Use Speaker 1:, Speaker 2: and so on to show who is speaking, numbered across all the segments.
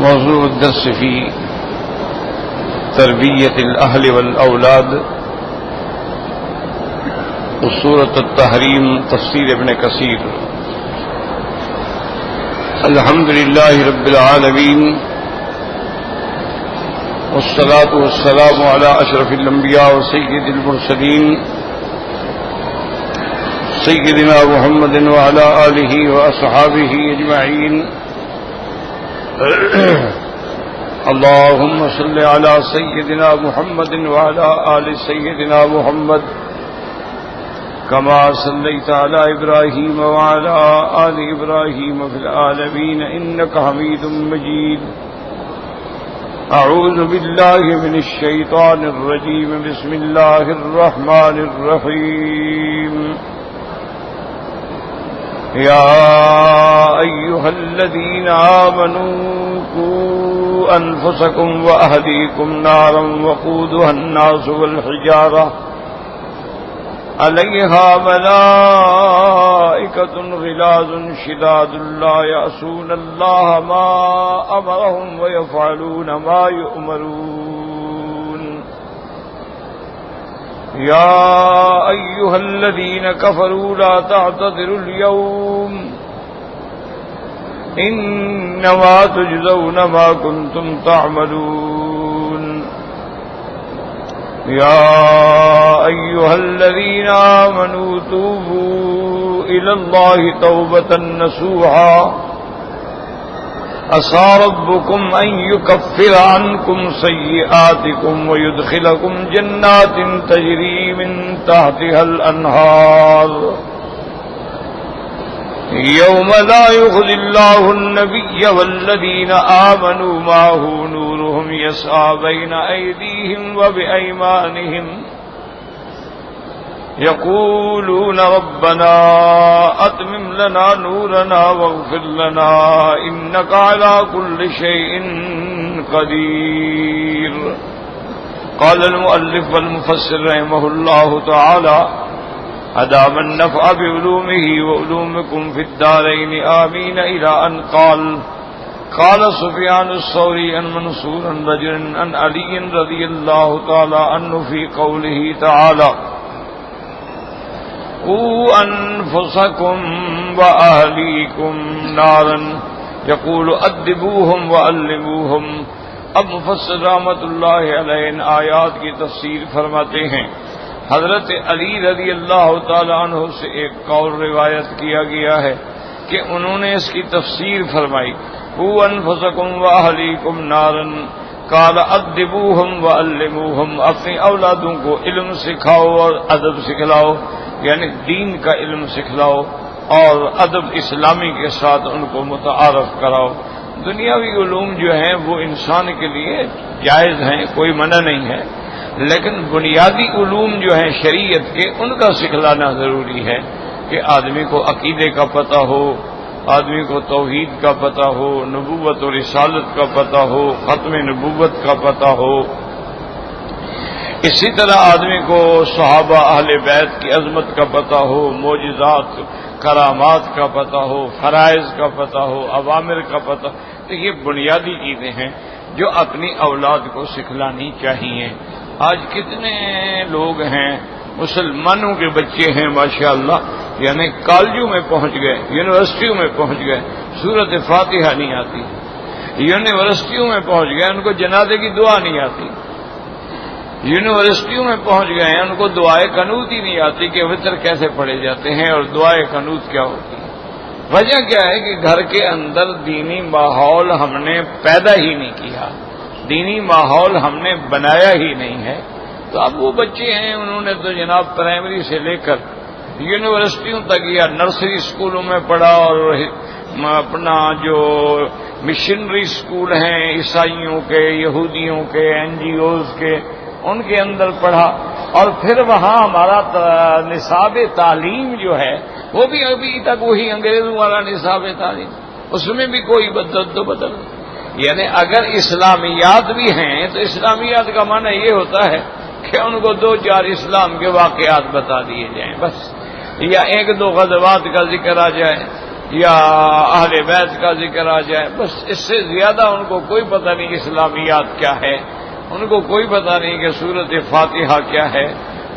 Speaker 1: موضوع الدرس في تربية الأهل والأولاد وسورة التحريم تفسير ابن كثير. الحمد لله رب العالمين والصلاة والسلام على أشرف الأنبياء وسيد المرسلين سيدنا محمد وعلى آله وأصحابه أجمعين. اللهم صل على سيدنا محمد وعلى آل سيدنا محمد كما صليت على إبراهيم وعلى آل إبراهيم في العالمين إنك حميد مجيد. أعوذ بالله من الشيطان الرجيم. بسم الله الرحمن الرحيم. يا أيها الذين آمنوا قوا أنفسكم وأهليكم نارا وقودها الناس والحجارة عليها ملائكة غلاظ شداد لا يعصون الله ما أمرهم ويفعلون ما يؤمرون. يا أيها الذين كفروا لا تعتذروا اليوم إنما تجزون ما كنتم تعملون. يا أيها الذين آمنوا توبوا إلى الله توبة نصوحا عسى ربكم أن يكفر عنكم سيئاتكم ويدخلكم جنات تجري من تحتها الأنهار يوم لا يخزي الله النبي والذين آمنوا معه نورهم يسعى بين أيديهم وبأيمانهم يقولون ربنا أتمم لنا نورنا واغفر لنا إنك على كل شيء قدير. قال المؤلف والمفسر رحمه الله تعالى أدام النفع بعلومه وعلومكم في الدارين آمين إلى أن قال سفيان الثوري عن منصور رجل عن علي رضي الله تعالى عنه في قوله تعالى قوا أنفسكم وأهليكم نارا يقول أدبوهم وعلموهم. اب مفسر رحمۃ اللہ علیہ ان آیات کی تفسیر فرماتے ہیں حضرت علی رضی اللہ تعالی عنہ سے ایک قول روایت کیا گیا ہے کہ انہوں نے اس کی تفسیر فرمائی قوا انفسکم واہلیکم نارا قال ادبوہم وعلموہم. اپنی اولادوں کو علم سکھاؤ اور ادب سکھلاؤ، یعنی دین کا علم سکھلاؤ اور ادب اسلامی کے ساتھ ان کو متعارف کراؤ. دنیاوی علوم جو ہیں وہ انسان کے لیے جائز ہیں، کوئی منع نہیں ہے، لیکن بنیادی علوم جو ہیں شریعت کے ان کا سکھلانا ضروری ہے کہ آدمی کو عقیدے کا پتہ ہو، آدمی کو توحید کا پتہ ہو، نبوت و رسالت کا پتہ ہو، ختم نبوت کا پتہ ہو. اسی طرح آدمی کو صحابہ اہل بیت کی عظمت کا پتہ ہو، معجزات کرامات کا پتہ ہو، فرائض کا پتہ ہو، اوامر کا پتہ. تو یہ بنیادی چیزیں ہیں جو اپنی اولاد کو سکھلانی چاہیے. آج کتنے لوگ ہیں مسلمانوں کے بچے ہیں ماشاءاللہ، یعنی کالجوں میں پہنچ گئے، یونیورسٹیوں میں پہنچ گئے، سورۃ فاتحہ نہیں آتی، یونیورسٹیوں میں پہنچ گئے ان کو جنازے کی دعا نہیں آتی، یونیورسٹیوں میں پہنچ گئے ہیں ان کو دعائے قنوت ہی نہیں آتی کہ وتر کیسے پڑھے جاتے ہیں اور دعائے قنوت کیا ہوتی ہے. وجہ کیا ہے کہ گھر کے اندر دینی ماحول ہم نے پیدا ہی نہیں کیا، دینی ماحول ہم نے بنایا ہی نہیں ہے. تو اب وہ بچے ہیں انہوں نے تو جناب پرائمری سے لے کر یونیورسٹیوں تک یا نرسری اسکولوں میں پڑھا اور اپنا جو مشنری اسکول ہیں عیسائیوں کے، یہودیوں کے، NGOs کے، ان کے اندر پڑھا، اور پھر وہاں ہمارا نصاب تعلیم جو ہے وہ بھی ابھی تک وہی انگریزوں والا نصاب تعلیم، اس میں بھی کوئی بدل. یعنی اگر اسلامیات بھی ہیں تو اسلامیات کا معنی یہ ہوتا ہے کہ ان کو 2-4 اسلام کے واقعات بتا دیے جائیں بس، یا 1-2 غزوات کا ذکر آ جائے، یا اہل بیت کا ذکر آ جائے، بس اس سے زیادہ ان کو کوئی پتہ نہیں اسلامیات کیا ہے، ان کو کوئی پتہ نہیں کہ سورۃ فاتحہ کیا ہے،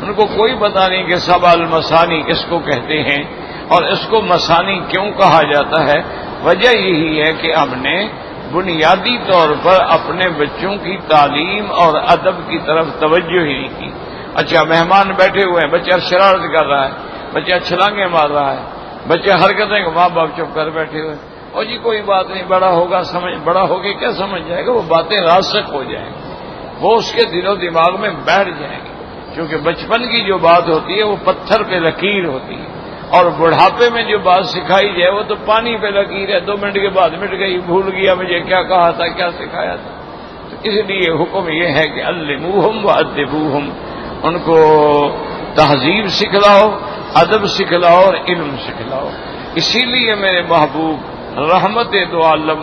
Speaker 1: ان کو کوئی پتہ نہیں کہ سبع المثانی کس کو کہتے ہیں اور اس کو مثانی کیوں کہا جاتا ہے۔ وجہ یہی ہے کہ ہم نے بنیادی طور پر اپنے بچوں کی تعلیم اور ادب کی طرف توجہ ہی نہیں کی۔ اچھا مہمان بیٹھے ہوئے ہیں، بچہ شرارت کر رہا ہے، بچہ چھلانگیں مار رہا ہے، بچہ حرکتیں ماں باپ چپ کر بیٹھے ہوئے، اور جی کوئی بات نہیں، بڑا ہوگا بڑا ہو کے کیا سمجھ جائے گا، وہ باتیں راسخ ہو جائیں گی، وہ اس کے دل و دماغ میں بیٹھ جائیں گی، کیونکہ بچپن کی جو بات ہوتی ہے وہ پتھر پہ لکیر ہوتی ہے، اور بڑھاپے میں جو بات سکھائی جائے وہ تو پانی پہ لکیر ہے، 2 منٹ کے بعد مٹ گئی، بھول گیا مجھے کیا کہا تھا، کیا سکھایا تھا۔ تو اس لیے حکم یہ ہے کہ علموہم وادبوہم، ان کو تہذیب سکھلاؤ، ادب سکھلاؤ اور علم سکھلاؤ۔ اسی لیے میرے محبوب رحمت دو عالم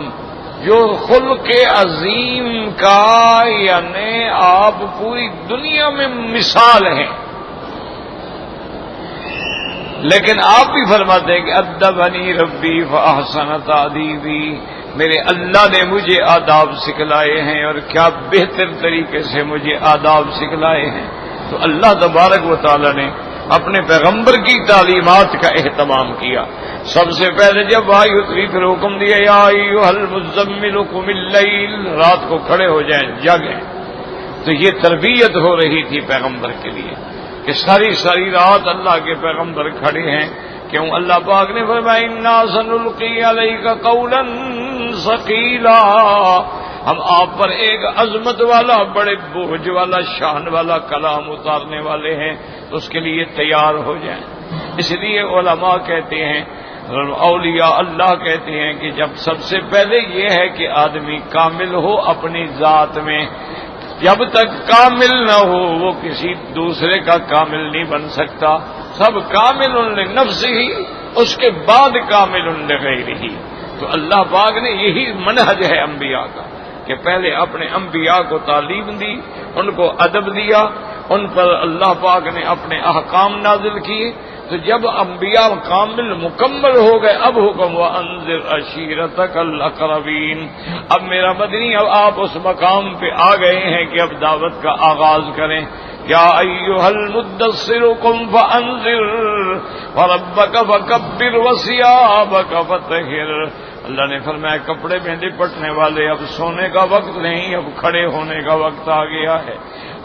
Speaker 1: جو خلق عظیم کا یعنی آپ پوری دنیا میں مثال ہیں، لیکن آپ بھی فرماتے ہیں کہ ادبنی ربی فاحسن تادیبی، میرے اللہ نے مجھے آداب سکھلائے ہیں، اور کیا بہتر طریقے سے مجھے آداب سکھلائے ہیں۔ تو اللہ تبارک و تعالی نے اپنے پیغمبر کی تعلیمات کا اہتمام کیا۔ سب سے پہلے جب وحی اتری پھر حکم دیا یا ایھا المزمل قم اللیل، رات کو کھڑے ہو جائیں، جاگیں۔ تو یہ تربیت ہو رہی تھی پیغمبر کے لیے کہ ساری ساری رات اللہ کے پیغمبر کھڑے ہیں۔ کیوں؟ اللہ پاک نے فرمایا انا سنلقی علیک قولا ثقیلا، ہم آپ پر ایک عظمت والا، بڑے بوجھ والا، شان والا کلام اتارنے والے ہیں، تو اس کے لیے تیار ہو جائیں۔ اس لیے علماء کہتے ہیں، اولیاء اللہ کہتے ہیں کہ جب سب سے پہلے یہ ہے کہ آدمی کامل ہو اپنی ذات میں، جب تک کامل نہ ہو وہ کسی دوسرے کا کامل نہیں بن سکتا۔ سب کامل لنفسہ ہی، اس کے بعد کامل لغیرہ۔ تو اللہ پاک نے یہی منہج ہے انبیاء کا کہ پہلے اپنے انبیاء کو تعلیم دی، ان کو ادب دیا، ان پر اللہ پاک نے اپنے احکام نازل کیے۔ تو جب انبیاء کامل مکمل ہو گئے، اب حکم وانذر عشیرتک الاقربین، اب میرا مدنی اب آپ اس مقام پہ آ گئے ہیں کہ اب دعوت کا آغاز کریں۔ یا ایھا المدثر قم فانذر وربک فکبر وثیابک فطہر، اللہ نے فرمایا کپڑے میں لپٹنے والے اب سونے کا وقت نہیں، اب کھڑے ہونے کا وقت آ گیا ہے۔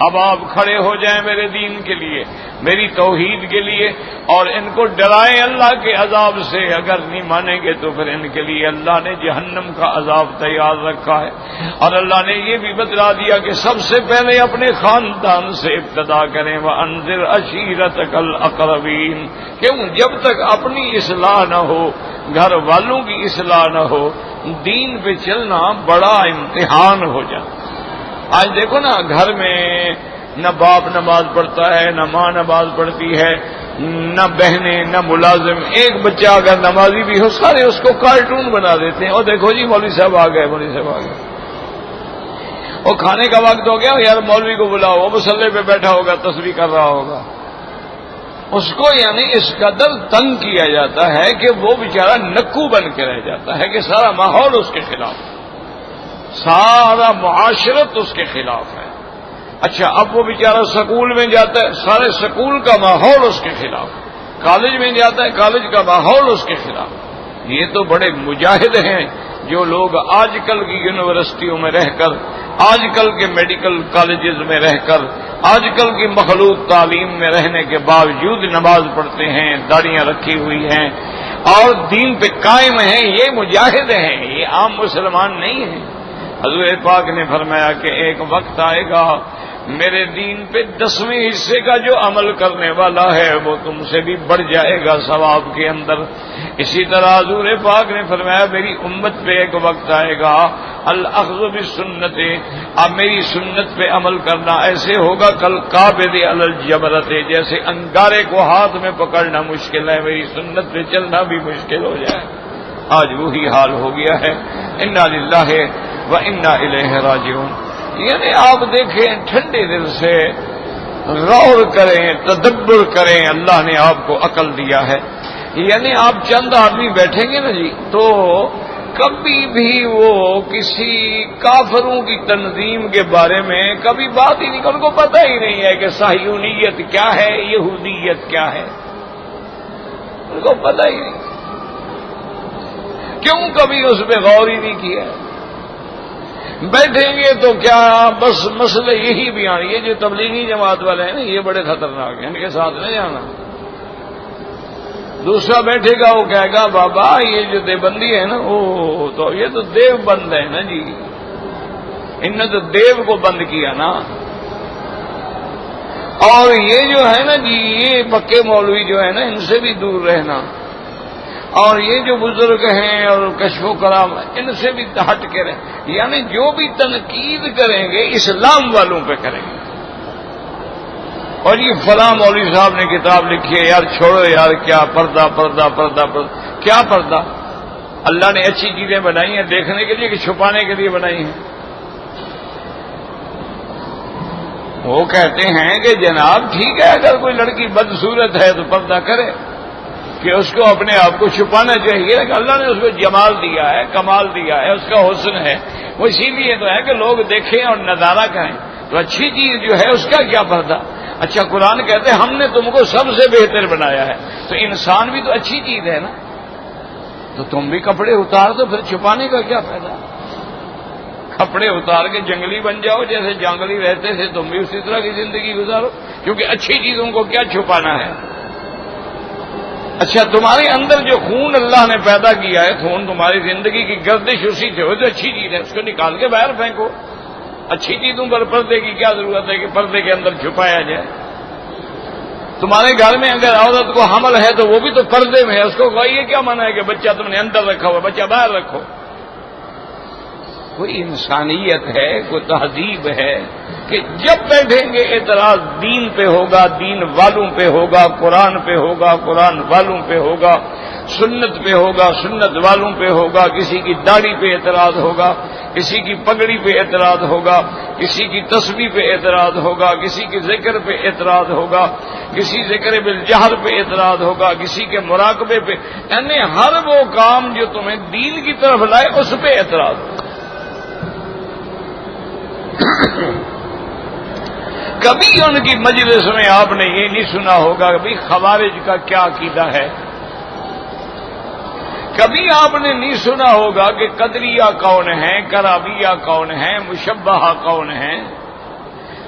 Speaker 1: اب آپ کھڑے ہو جائیں میرے دین کے لیے، میری توحید کے لیے، اور ان کو ڈرائیں اللہ کے عذاب سے۔ اگر نہیں مانیں گے تو پھر ان کے لیے اللہ نے جہنم کا عذاب تیار رکھا ہے۔ اور اللہ نے یہ بھی بتلا دیا کہ سب سے پہلے اپنے خاندان سے ابتدا کریں، وانذر عشیرتک الاقربین۔ کیوں؟ جب تک اپنی اصلاح نہ ہو، گھر والوں کی اصلاح نہ ہو، دین پہ چلنا بڑا امتحان ہو جاتا۔ آج دیکھو نا، گھر میں نہ باپ نماز پڑھتا ہے، نہ ماں نماز پڑھتی ہے، نہ بہنیں، نہ ملازم۔ ایک بچہ اگر نمازی بھی ہو سارے اس کو کارٹون بنا دیتے ہیں، اور دیکھو جی مولوی صاحب آ گئے، مولوی صاحب آ گئے، اور کھانے کا وقت ہو گیا، یار مولوی کو بلاؤ، وہ مصلی پہ بیٹھا ہوگا، تسبیح کر رہا ہوگا۔ اس کو یعنی اس قدر تنگ کیا جاتا ہے کہ وہ بیچارہ نکو بن کے رہ جاتا ہے کہ سارا ماحول اس کے خلاف، سارا معاشرت اس کے خلاف ہے۔ اچھا اب وہ بیچارہ سکول میں جاتا ہے، سارے سکول کا ماحول اس کے خلاف، کالج میں جاتا ہے، کالج کا ماحول اس کے خلاف۔ یہ تو بڑے مجاہد ہیں جو لوگ آج کل کی یونیورسٹیوں میں رہ کر، آج کل کے میڈیکل کالجز میں رہ کر، آج کل کی مخلوط تعلیم میں رہنے کے باوجود نماز پڑھتے ہیں، داڑیاں رکھی ہوئی ہیں اور دین پہ قائم ہیں، یہ مجاہد ہیں، یہ عام مسلمان نہیں ہیں۔ حضور پاک نے فرمایا کہ ایک وقت آئے گا میرے دین پہ 10ویں حصے کا جو عمل کرنے والا ہے وہ تم سے بھی بڑھ جائے گا ثواب کے اندر۔ اسی طرح حضور پاک نے فرمایا میری امت پہ ایک وقت آئے گا الاخذ بالسنت، اب میری سنت پہ عمل کرنا ایسے ہوگا کل قابض علی الجمرۃ، جیسے انگارے کو ہاتھ میں پکڑنا مشکل ہے، میری سنت پہ چلنا بھی مشکل ہو جائے۔ آج وہی حال ہو گیا ہے۔ انا للہ وانا الیہ راجعون۔ یعنی آپ دیکھیں، ٹھنڈے دل سے غور کریں، تدبر کریں، اللہ نے آپ کو عقل دیا ہے، یعنی آپ چند آدمی بیٹھیں گے نا جی، تو کبھی بھی وہ کسی کافروں کی تنظیم کے بارے میں کبھی بات ہی نہیں، ان کو پتہ ہی نہیں ہے کہ صہیونیت کیا ہے، یہودیت کیا ہے، ان کو پتہ ہی نہیں، کیوں کبھی اس پہ غور ہی نہیں کیا۔ بیٹھیں گے تو کیا بس مسئلے یہی بیان، یہ جو تبلیغی جماعت والے ہیں نا یہ بڑے خطرناک ہیں، ان کے ساتھ نہیں جانا۔ دوسرا بیٹھے گا وہ کہے گا بابا یہ جو دیوبندی ہے نا وہ تو یہ تو دیو بند ہے نا جی، ان نے تو دیو کو بند کیا نا، اور یہ جو ہے نا جی یہ پکے مولوی جو ہے نا ان سے بھی دور رہنا، اور یہ جو بزرگ ہیں اور کشف و کرام ان سے بھی ہٹ کے رہیں، یعنی جو بھی تنقید کریں گے اسلام والوں پہ کریں گے۔ اور یہ فلاں مولوی صاحب نے کتاب لکھی ہے، یار چھوڑو یار، کیا پردہ پردہ پردہ پردہ، کیا پردہ؟ اللہ نے اچھی چیزیں بنائی ہیں دیکھنے کے لیے کہ چھپانے کے لیے بنائی ہیں؟ وہ کہتے ہیں کہ جناب ٹھیک ہے اگر کوئی لڑکی بدصورت ہے تو پردہ کرے، کہ اس کو اپنے آپ کو چھپانا چاہیے، کہ اللہ نے اس کو جمال دیا ہے، کمال دیا ہے، اس کا حسن ہے، وہ اسی لیے تو ہے کہ لوگ دیکھیں اور نظارہ کریں، تو اچھی چیز جو ہے اس کا کیا پردہ؟ اچھا قرآن کہتے ہیں ہم نے تم کو سب سے بہتر بنایا ہے، تو انسان بھی تو اچھی چیز ہے نا، تو تم بھی کپڑے اتار دو، پھر چھپانے کا کیا فائدہ؟ کپڑے اتار کے جنگلی بن جاؤ، جیسے جنگلی رہتے تھے تم بھی اسی طرح کی زندگی گزارو، کیونکہ اچھی چیزوں کو کیا چھپانا ہے؟ اچھا تمہارے اندر جو خون اللہ نے پیدا کیا ہے، خون تمہاری زندگی کی گردش اسی سے ہو، تو اچھی چیز ہے، اس کو نکال کے باہر پھینکو۔ اچھی چیزوں پر پردے کی کیا ضرورت ہے کہ پردے کے اندر چھپایا جائے؟ تمہارے گھر میں اگر عورت کو حمل ہے تو وہ بھی تو پردے میں ہے، اس کو یہ کیا منع ہے کہ بچہ تم نے اندر رکھا ہوا، بچہ باہر رکھو؟ کوئی انسانیت ہے، کوئی تہذیب ہے کہ جب بیٹھیں گے اعتراض دین پہ ہوگا، دین والوں پہ ہوگا، قرآن پہ ہوگا، قرآن والوں پہ ہوگا، سنت پہ ہوگا، سنت والوں پہ ہوگا، کسی کی داڑھی پہ اعتراض ہوگا، کسی کی پگڑی پہ اعتراض ہوگا، کسی کی تسبیح پہ اعتراض ہوگا، کسی کے ذکر پہ اعتراض ہوگا، کسی ذکر بالجہر پہ اعتراض ہوگا، کسی کے مراقبے پہ، یعنی ہر وہ کام جو تمہیں دین کی طرف لائے اس پہ اعتراض ہوگا۔ کبھی ان کی مجلس میں آپ نے یہ نہیں سنا ہوگا کہ بھئی خوارج کا کیا عقیدہ ہے، کبھی آپ نے نہیں سنا ہوگا کہ قدریہ کون ہیں، کرابیہ کون ہیں، مشبہہ کون ہیں،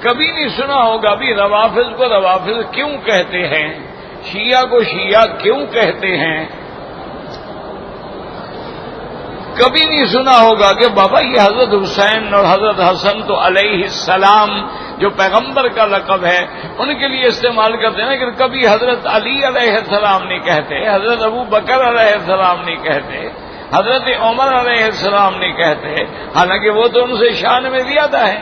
Speaker 1: کبھی نہیں سنا ہوگا بھی روافض کو روافض کیوں کہتے ہیں، شیعہ کو شیعہ کیوں کہتے ہیں، کبھی نہیں سنا ہوگا کہ بابا یہ حضرت حسین اور حضرت حسن تو علیہ السلام جو پیغمبر کا لقب ہے ان کے لیے استعمال کرتے ہیں، لیکن کبھی حضرت علی علیہ السلام نہیں کہتے، حضرت ابو بکر علیہ السلام نہیں کہتے، حضرت عمر علیہ السلام نہیں کہتے، حالانکہ وہ تو ان سے شان میں زیادہ ہے۔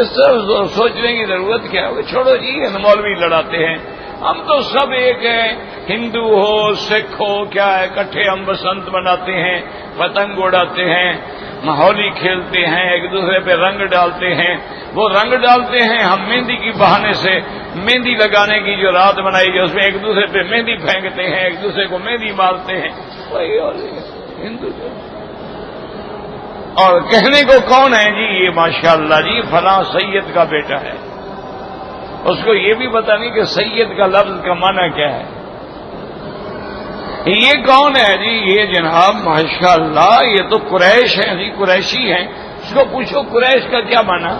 Speaker 1: اس طرح سوچنے کی ضرورت کیا ہے؟ چھوڑو جی، مولوی لڑاتے ہیں، ہم تو سب ایک ہیں، ہندو ہو سکھ ہو کیا ہے، کٹھے ہم بسنت مناتے ہیں، پتنگ اڑاتے ہیں، ہولی کھیلتے ہیں، ایک دوسرے پہ رنگ ڈالتے ہیں، وہ رنگ ڈالتے ہیں، ہم مہندی کی بہانے سے مہندی لگانے کی جو رات بنائی ہے اس میں ایک دوسرے پہ مہندی پھینکتے ہیں، ایک دوسرے کو مہندی مارتے ہیں، وہی اور ہندو جو اور کہنے کو کون ہے جی یہ ماشاءاللہ جی فلاں سید کا بیٹا ہے، اس کو یہ بھی پتہ نہیں کہ سید کا لفظ کا معنی کیا ہے، یہ کون ہے جی؟ یہ جناب ماشاءاللہ یہ تو قریش ہیں جی، قریشی ہیں، اس کو پوچھو قریش کا کیا معنی،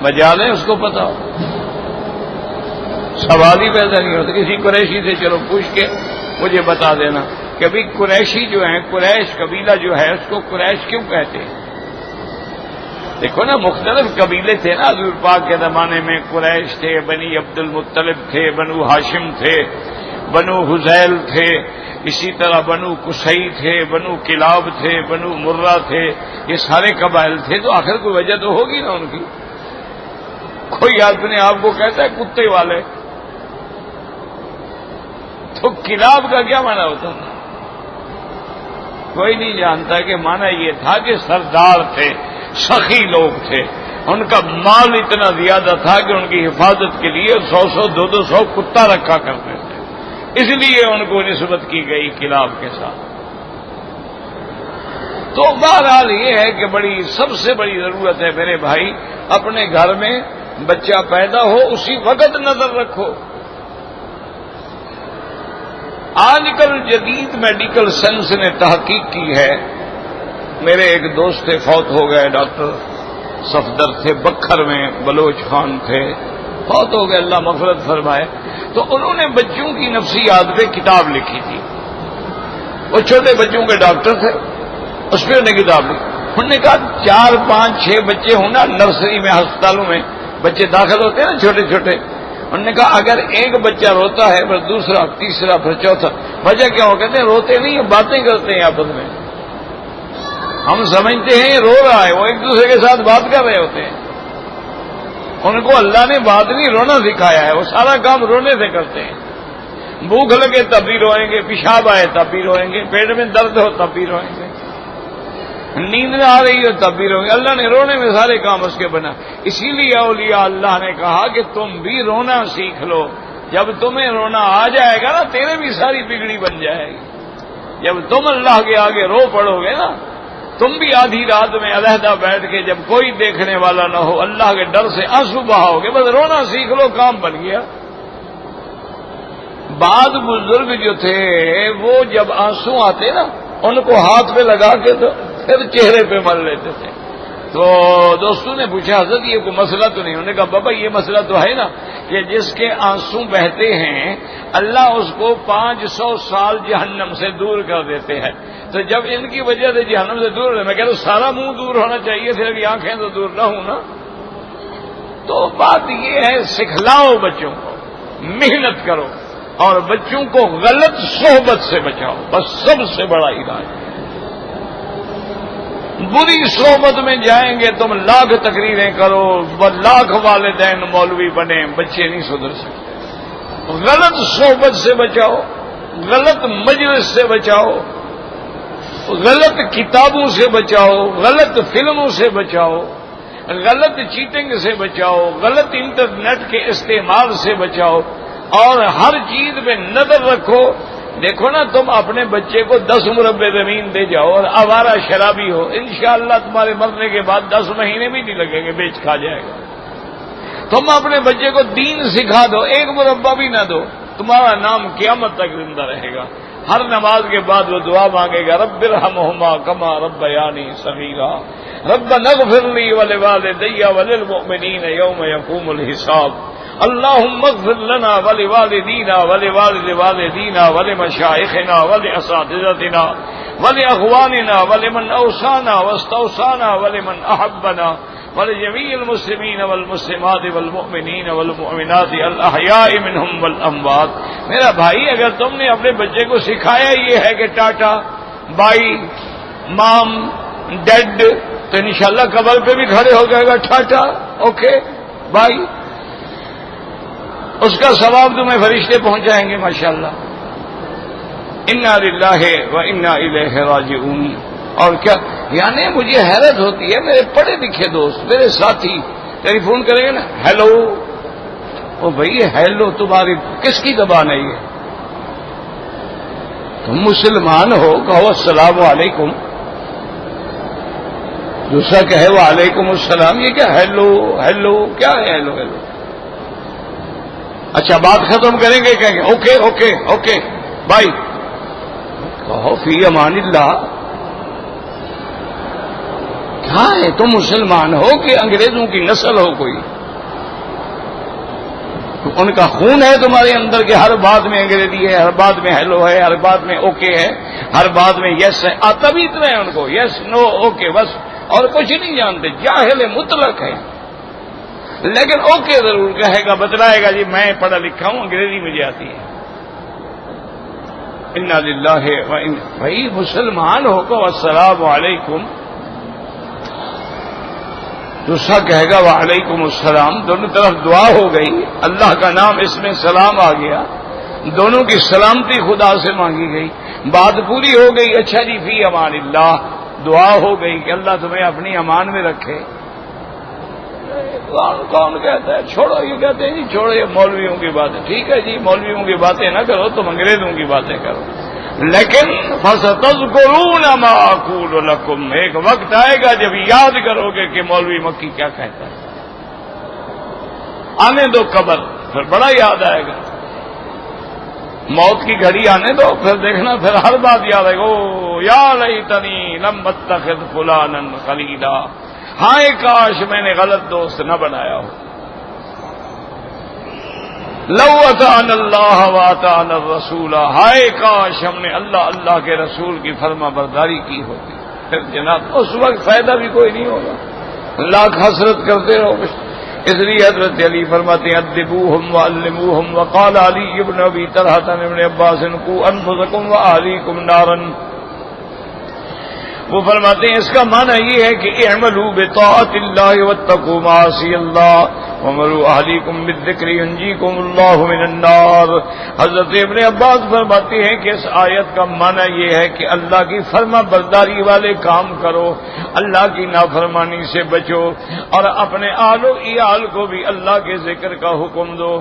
Speaker 1: بجا لیں اس کو پتا ہو، سوال ہی پیدا نہیں ہوتا، کسی قریشی سے چلو پوچھ کے مجھے بتا دینا کہ بھئی قریشی جو ہیں، قریش قبیلہ جو ہے اس کو قریش کیوں کہتے ہیں؟ دیکھو نا مختلف قبیلے تھے نا حضور پاک کے زمانے میں، قریش تھے، بنی عبد المطلب تھے، بنو ہاشم تھے، بنو حذیل تھے، اسی طرح بنو قصی تھے، بنو کلاب تھے، بنو مرہ تھے، یہ سارے قبائل تھے، تو آخر کوئی وجہ تو ہوگی نا ان کی۔ کوئی اپنے آپ کو کہتا ہے کتے والے، تو کلاب کا کیا معنی ہوتا ہے؟ کوئی نہیں جانتا کہ معنی یہ تھا کہ سردار تھے، سخی لوگ تھے، ان کا مال اتنا زیادہ تھا کہ ان کی حفاظت کے لیے 100 200 کتا رکھا کرتے تھے، اس لیے ان کو نسبت کی گئی کلاب کے ساتھ۔ تو بہرحال یہ ہے کہ سب سے بڑی ضرورت ہے میرے بھائی، اپنے گھر میں بچہ پیدا ہو اسی وقت نظر رکھو۔ آج کل جدید میڈیکل سائنس نے تحقیق کی ہے، میرے ایک دوست تھے فوت ہو گئے، ڈاکٹر صفدر تھے، بکھر میں بلوچ خان تھے، فوت ہو گئے، اللہ مغفرت فرمائے۔ تو انہوں نے بچوں کی نفسیات پہ کتاب لکھی تھی، وہ چھوٹے بچوں کے ڈاکٹر تھے، اس پہ انہوں نے کتاب لکھی۔ انہوں نے کہا 4 5 6 بچے ہوں نا نرسری میں، ہسپتالوں میں بچے داخل ہوتے ہیں نا چھوٹے چھوٹے، انہوں نے کہا اگر ایک بچہ روتا ہے پھر دوسرا تیسرا پھر چوتھا، وجہ کیا ہو؟ کہتے ہیں روتے نہیں، باتیں کرتے ہیں آپس میں، ہم سمجھتے ہیں یہ رو رہا ہے، وہ ایک دوسرے کے ساتھ بات کر رہے ہوتے ہیں۔ ان کو اللہ نے بات نہیں رونا سکھایا ہے، وہ سارا کام رونے سے کرتے ہیں۔ بھوک لگے تب بھی روئیں گے، پیشاب آئے تب بھی روئیں گے، پیٹ میں درد ہو تب بھی روئیں گے، نیند نہ آ رہی ہو تب بھی روئیں گے۔ اللہ نے رونے میں سارے کام اس کے بنا، اسی لیے اولیاء اللہ نے کہا کہ تم بھی رونا سیکھ لو، جب تمہیں رونا آ جائے گا نا تیرے بھی ساری بگڑی بن جائے گی۔ جب تم اللہ کے آگے رو پڑو گے نا، تم بھی آدھی رات میں علیحدہ بیٹھ کے جب کوئی دیکھنے والا نہ ہو اللہ کے ڈر سے آنسو بہاؤ گے، بس رونا سیکھ لو، کام بن گیا۔ بعض بزرگ جو تھے وہ جب آنسو آتے نا ان کو ہاتھ پہ لگا کے تو پھر چہرے پہ مل لیتے تھے۔ تو دوستوں نے پوچھا حضرت یہ کوئی مسئلہ تو نہیں؟ انہوں نے کہا بابا یہ مسئلہ تو ہے نا کہ جس کے آنسو بہتے ہیں اللہ اس کو 500 سال جہنم سے دور کر دیتے ہیں، تو جب ان کی وجہ سے جہنم سے دور ہے، میں کہہ رہا ہوں سارا منہ دور ہونا چاہیے، صرف آنکھیں تو دور نہ ہوں نا۔ تو بات یہ ہے سکھلاؤ بچوں کو، محنت کرو اور بچوں کو غلط صحبت سے بچاؤ، بس سب سے بڑا علاج۔ بری صحبت میں جائیں گے تم لاکھ تقریریں کرو، لاکھ والدین مولوی بنے، بچے نہیں سدھر سکتے۔ غلط صحبت سے بچاؤ، غلط مجلس سے بچاؤ، غلط کتابوں سے بچاؤ، غلط فلموں سے بچاؤ، غلط چیٹنگ سے بچاؤ، غلط انٹرنیٹ کے استعمال سے بچاؤ، اور ہر چیز پہ نظر رکھو۔ دیکھو نا تم اپنے بچے کو 10 مربع زمین دے جاؤ اور آوارہ شرابی ہو، انشاءاللہ تمہارے مرنے کے بعد 10 مہینے بھی نہیں لگیں گے، بیچ کھا جائے گا۔ تم اپنے بچے کو دین سکھا دو، 1 مربع بھی نہ دو، تمہارا نام قیامت تک زندہ رہے گا۔ ہر نماز کے بعد وہ دعا مانگے گا رب ارحمہما کما ربیانی صغیرا ربنا اغفر لی ولوالدی وللمؤمنین یوم یقوم الحساب اللهم اغفر لنا ولوالدينا ولوالد والدينا ولمشائخنا ولأساتذتنا ولأخواننا ولمن أوصانا واستوصانا ولمن أحبنا ولجميع المسلمين والمسلمات والمؤمنين والمؤمنات الأحياء منهم والأموات۔ میرا بھائی اگر تم نے اپنے بچے کو سکھایا یہ ہے کہ ٹاٹا بائی مام ڈیڈ، تو انشاءاللہ قبر پہ بھی کھڑے ہو جائے گا ٹاٹا اوکے بائی، اس کا ثواب تمہیں فرشتے پہنچائیں گے ماشاءاللہ۔ انا للہ و انا الیہ راجعون۔ اور کیا یعنی مجھے حیرت ہوتی ہے، میرے پڑھے لکھے دوست میرے ساتھی ٹیلی فون کریں گے نا ہیلو، او بھائی ہیلو تمہاری کس کی زبان ہے یہ؟ تم مسلمان ہو کہو السلام علیکم، دوسرا کہے وعلیکم السلام، یہ کیا ہیلو ہیلو کیا ہے ہیلو ہیلو؟ اچھا بات ختم کریں گے کہیں گے اوکے اوکے اوکے بائی، کہو فی امان اللہ۔ کیا ہے تم مسلمان ہو کہ انگریزوں کی نسل ہو کوئی؟ ان کا خون ہے تمہارے اندر کہ ہر بات میں انگریزی ہے، ہر بات میں ہیلو ہے، ہر بات میں اوکے ہے، ہر بات میں یس ہے، آتا بھی اتنا ہے ان کو، یس نو اوکے بس، اور کچھ نہیں جانتے، جاہل مطلق ہے۔ لیکن اوکے ضرور کہے گا، بتلائے گا جی میں پڑھا لکھا ہوں، انگریزی مجھے آتی ہے۔ انا للہ و انا، بھائی مسلمان ہو کو السلام علیکم، دوسرا کہے گا وعلیکم السلام، دونوں طرف دعا ہو گئی، اللہ کا نام اس میں سلام آ گیا، دونوں کی سلامتی خدا سے مانگی گئی، بات پوری ہو گئی۔ اچھا جی فی امان اللہ، دعا ہو گئی کہ اللہ تمہیں اپنی امان میں رکھے۔ کون کہتا ہے چھوڑو، یہ کہتے ہیں جی چھوڑو یہ مولویوں کی باتیں. ٹھیک ہے جی مولویوں کی باتیں نہ کرو، تم انگریزوں کی باتیں کرو. لیکن فَسَتَذْكُرُونَ مَا أَقُولُ لَكُمْ، ایک وقت آئے گا جب یاد کرو گے کہ مولوی مکی کیا کہتا ہے. آنے دو قبر، پھر بڑا یاد آئے گا. موت کی گھڑی آنے دو، پھر دیکھنا پھر ہر بات یاد آئے گا. او یا لیتنی لم اتخذ فلانا خلیلا، ہائے کاش میں نے غلط دوست نہ بنایا ہو. لو اطعنا اللہ واطعنا الرسول، ہائے کاش ہم نے اللہ کے رسول کی فرما برداری کی ہوتی. پھر جناب اس وقت فائدہ بھی کوئی نہیں ہوگا، لاکھ حسرت کرتے رہو. اس لیے حضرت علی فرماتے ہیں ادبوہم وعلموہم. وقال علی ابن ابی طلحہ ابن عباس قوا انفسکم واہلیکم نارا. وہ فرماتے ہیں اس کا معنی یہ ہے کہ اعملوا بطاعت اللہ واتقوا معاصی اللہ وَمَرُوا أَهْلِكُمْ بِالذِّكْرِ يُنْجِيكُمُ اللَّهُ مِنَ النَّارِ. حضرت ابن عباس فرماتے ہیں کہ اس آیت کا معنی یہ ہے کہ اللہ کی فرما برداری والے کام کرو، اللہ کی نافرمانی سے بچو، اور اپنے آل و عیال کو بھی اللہ کے ذکر کا حکم دو.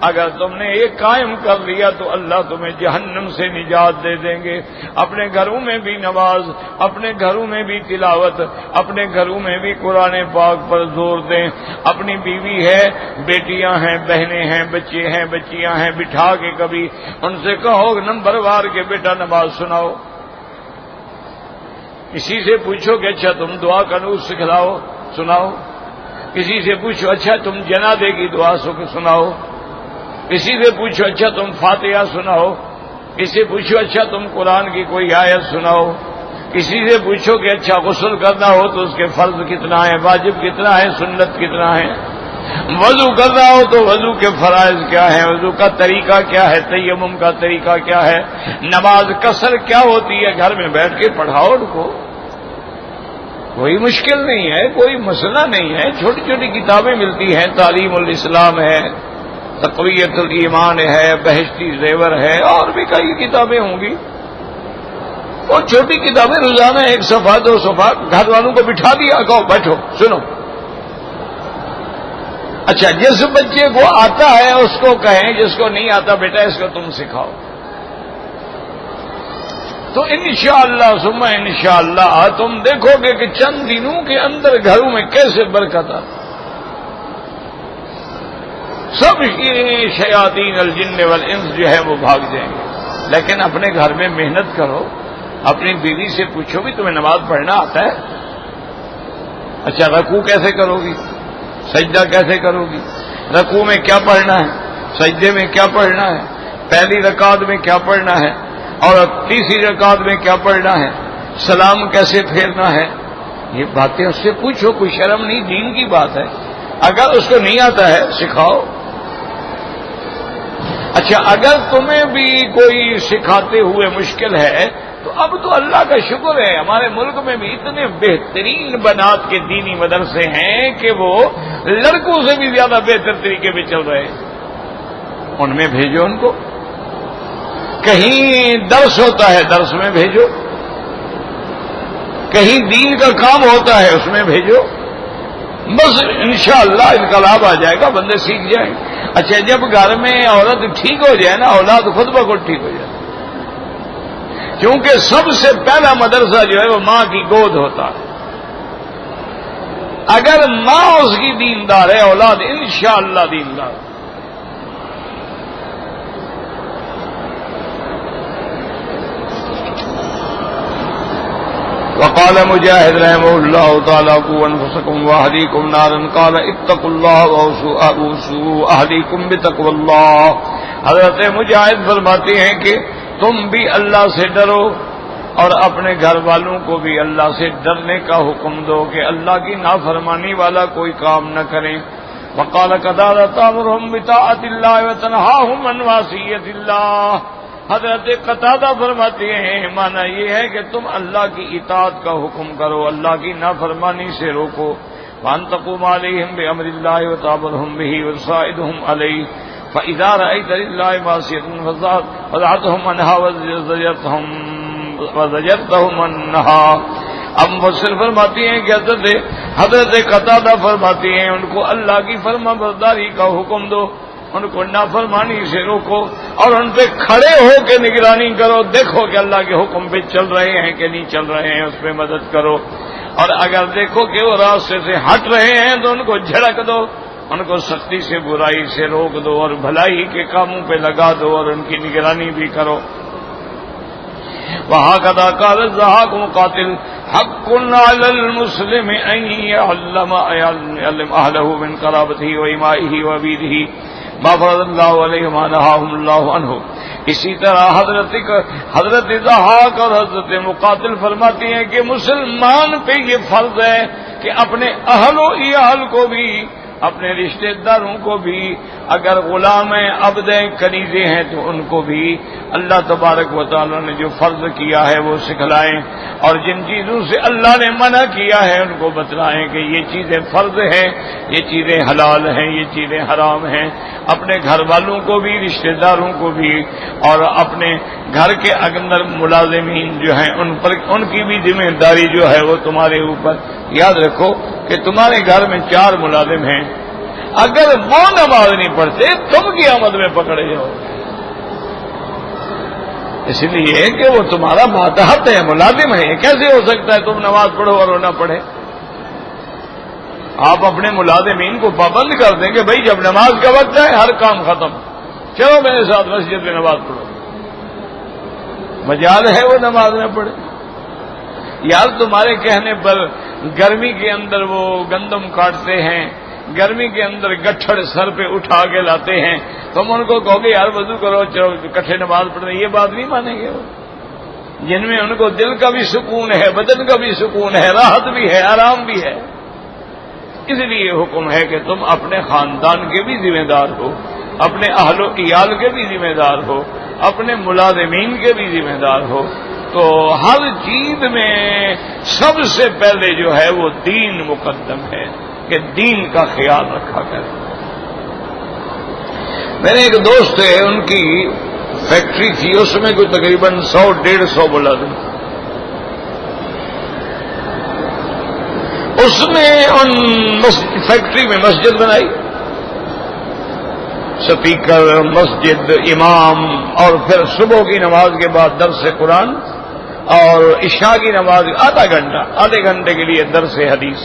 Speaker 1: اگر تم نے یہ قائم کر لیا تو اللہ تمہیں جہنم سے نجات دے دیں گے. اپنے گھروں میں بھی نماز، اپنے گھروں میں بھی تلاوت، اپنے گھروں میں بھی قرآن پاک پر زور دیں. اپنی بیوی ہے، بیٹیاں ہیں، بہنیں ہیں، بچے ہیں، بچیاں ہیں، بٹھا کے کبھی ان سے کہو نمبر وار کے بیٹا نماز سناؤ. کسی سے پوچھو کہ اچھا تم دعا کا نور سکھلاؤ، سناؤ. کسی سے پوچھو اچھا تم جنازے کی دعا سناؤ. کسی سے پوچھو اچھا تم فاتحہ سناؤ. کسی سے پوچھو اچھا تم قرآن کی کوئی آیت سناؤ. کسی سے پوچھو کہ اچھا غسل کرنا ہو تو اس کے فرض کتنا ہے، واجب کتنا ہے، سنت کتنا ہے. وضو کرنا ہو تو وضو کے فرائض کیا ہے، وضو کا طریقہ کیا ہے، تیمم کا طریقہ کیا ہے، نماز قصر کیا ہوتی ہے. گھر میں بیٹھ کے پڑھاؤ ان کو، کوئی مشکل نہیں ہے، کوئی مسئلہ نہیں ہے. چھوٹی چھوٹی کتابیں ملتی ہیں، تعلیم الاسلام ہے، تقویت الایمان ہے، بہشتی زیور ہے، اور بھی کئی کتابیں ہوں گی. وہ چھوٹی کتابیں روزانہ 1 صفحہ 2 صفحہ گھر والوں کو بٹھا دیا، کہو بیٹھو سنو. اچھا جس بچے کو آتا ہے اس کو کہیں، جس کو نہیں آتا بیٹا اس کو تم سکھاؤ. تو انشاءاللہ ثم انشاءاللہ تم دیکھو گے کہ چند دنوں کے اندر گھروں میں کیسے برکت آتی. سب شیاطین الجن والانس جو ہے وہ بھاگ جائیں گے. لیکن اپنے گھر میں محنت کرو. اپنی بیوی سے پوچھو بھی تمہیں نماز پڑھنا آتا ہے؟ اچھا رکوع کیسے کرو گی، سجدہ کیسے کرو گی، رکوع میں کیا پڑھنا ہے، سجدے میں کیا پڑھنا ہے، پہلی رکعت میں کیا پڑھنا ہے، اور تیسری رکعت میں کیا پڑھنا ہے، سلام کیسے پھیرنا ہے. یہ باتیں اس سے پوچھو، کوئی شرم نہیں، دین کی بات ہے. اگر اس کو نہیں آتا ہے سکھاؤ. اچھا اگر تمہیں بھی کوئی سکھاتے ہوئے مشکل ہے تو اب تو اللہ کا شکر ہے ہمارے ملک میں بھی اتنے بہترین بنات کے دینی مدرسے ہیں کہ وہ لڑکوں سے بھی زیادہ بہتر طریقے پہ چل رہے ہیں. ان میں بھیجو ان کو. کہیں درس ہوتا ہے درس میں بھیجو، کہیں دین کا کام ہوتا ہے اس میں بھیجو. بس انشاءاللہ انقلاب آ جائے گا، بندے سیکھ جائیں. اچھا جب گھر میں عورت ٹھیک ہو جائے نا، اولاد خود بخود ٹھیک ہو جائے. کیونکہ سب سے پہلا مدرسہ جو ہے وہ ماں کی گود ہوتا ہے. اگر ماں اس کی دیندار ہے اولاد انشاءاللہ دیندار. وقال مجاہد رحمہ اللہ تعالیٰ قوا انفسکم واہلیکم نارا قال اتقوا اللہ واوصوا اہلیکم بتقوی اللہ. حضرت مجاہد فرماتے ہیں کہ تم بھی اللہ سے ڈرو اور اپنے گھر والوں کو بھی اللہ سے ڈرنے کا حکم دو کہ اللہ کی نافرمانی والا کوئی کام نہ کریں. وقال قتادہ تأمرهم بطاعت اللہ وتنہاهم عن معصیت اللہ. حضرت قتادہ فرماتے ہیں معنی یہ ہے کہ تم اللہ کی اطاعت کا حکم کرو، اللہ کی نافرمانی سے روکو. وان تقوم علیہم بامر اللہ وتعبدهم به وتصاعدهم علیہ فاذا رأيت لله معصیۃ فزعتهم عنها وزجرتهم عنها. اب مفسر فرماتی ہیں کہ حضرت حضرت قتادہ فرماتے ہیں ان کو اللہ کی فرما برداری کا حکم دو، ان کو نافرمانی سے روکو اور ان پہ کھڑے ہو کے نگرانی کرو، دیکھو کہ اللہ کے حکم پہ چل رہے ہیں کہ نہیں چل رہے ہیں، اس پہ مدد کرو، اور اگر دیکھو کہ وہ راستے سے ہٹ رہے ہیں تو ان کو جھڑک دو، ان کو سختی سے برائی سے روک دو اور بھلائی کے کاموں پہ لگا دو اور ان کی نگرانی بھی کرو۔ وَهَكَذَا قَالَ الضَّحَاكُ مُقَاتِلٌ حَقٌّ عَلَى الْمُسْلِمِ أَن يَعْلَمَ أَهْلَهُ مِنْ قَرَابَتِهِ وَإِمَائِهِ وَعَبِيدِهِ مَا فَرَضَ اللَّهُ عَلَيْهِمْ وَمَا نَهَاهُمُ اللَّهُ عَنْهُ۔ اسی طرح حضرت ضحاک اور حضرت مقاتل فرماتی ہیں کہ مسلمان پہ یہ فرض ہے کہ اپنے اہل و عیال کو بھی، اپنے رشتہ داروں کو بھی، اگر غلام ہیں، عبد ہیں، کنیزے ہیں تو ان کو بھی اللہ تبارک و تعالی نے جو فرض کیا ہے وہ سکھلائیں، اور جن چیزوں سے اللہ نے منع کیا ہے ان کو بتلائیں کہ یہ چیزیں فرض ہیں، یہ چیزیں حلال ہیں، یہ چیزیں حرام ہیں۔ اپنے گھر والوں کو بھی، رشتہ داروں کو بھی، اور اپنے گھر کے اندر ملازمین جو ہیں ان کی بھی ذمہ داری جو ہے وہ تمہارے اوپر۔ یاد رکھو کہ تمہارے گھر میں 4 ملازم ہیں، اگر وہ نماز نہیں پڑھتے تم قیامت میں پکڑے جاؤ، اس لیے کہ وہ تمہارا ماتحت ہے، ملازم ہے۔ کیسے ہو سکتا ہے تم نماز پڑھو اور وہ نہ پڑھے؟ آپ اپنے ملازمین کو پابند کر دیں کہ بھائی جب نماز کا وقت ہے ہر کام ختم، چلو میرے ساتھ مسجد میں نماز پڑھو، مجال ہے وہ نماز نہ پڑھے۔ یار تمہارے کہنے پر گرمی کے اندر وہ گندم کاٹتے ہیں، گرمی کے اندر گٹھڑ سر پہ اٹھا کے لاتے ہیں، تم ان کو کہو گے یار وضو کرو چلو اکٹھے نماز پڑھنے، یہ بات نہیں مانیں گے وہ، جن میں ان کو دل کا بھی سکون ہے، بدن کا بھی سکون ہے، راحت بھی ہے، آرام بھی ہے۔ اس لیے حکم ہے کہ تم اپنے خاندان کے بھی ذمہ دار ہو، اپنے اہل و عیال کے بھی ذمہ دار ہو، اپنے ملازمین کے بھی ذمہ دار ہو۔ تو ہر چیز میں سب سے پہلے جو ہے وہ دین مقدم ہے کہ دین کا خیال رکھا کرے۔ میرے ایک دوست ہے، ان کی فیکٹری تھی، اس میں کوئی تقریباً 100-150 ملازم، اس نے ان فیکٹری میں مسجد بنائی، سپیکر، مسجد، امام، اور پھر صبح کی نماز کے بعد درس قرآن، اور عشاء کی نماز آدھے گھنٹے کے لیے درس حدیث۔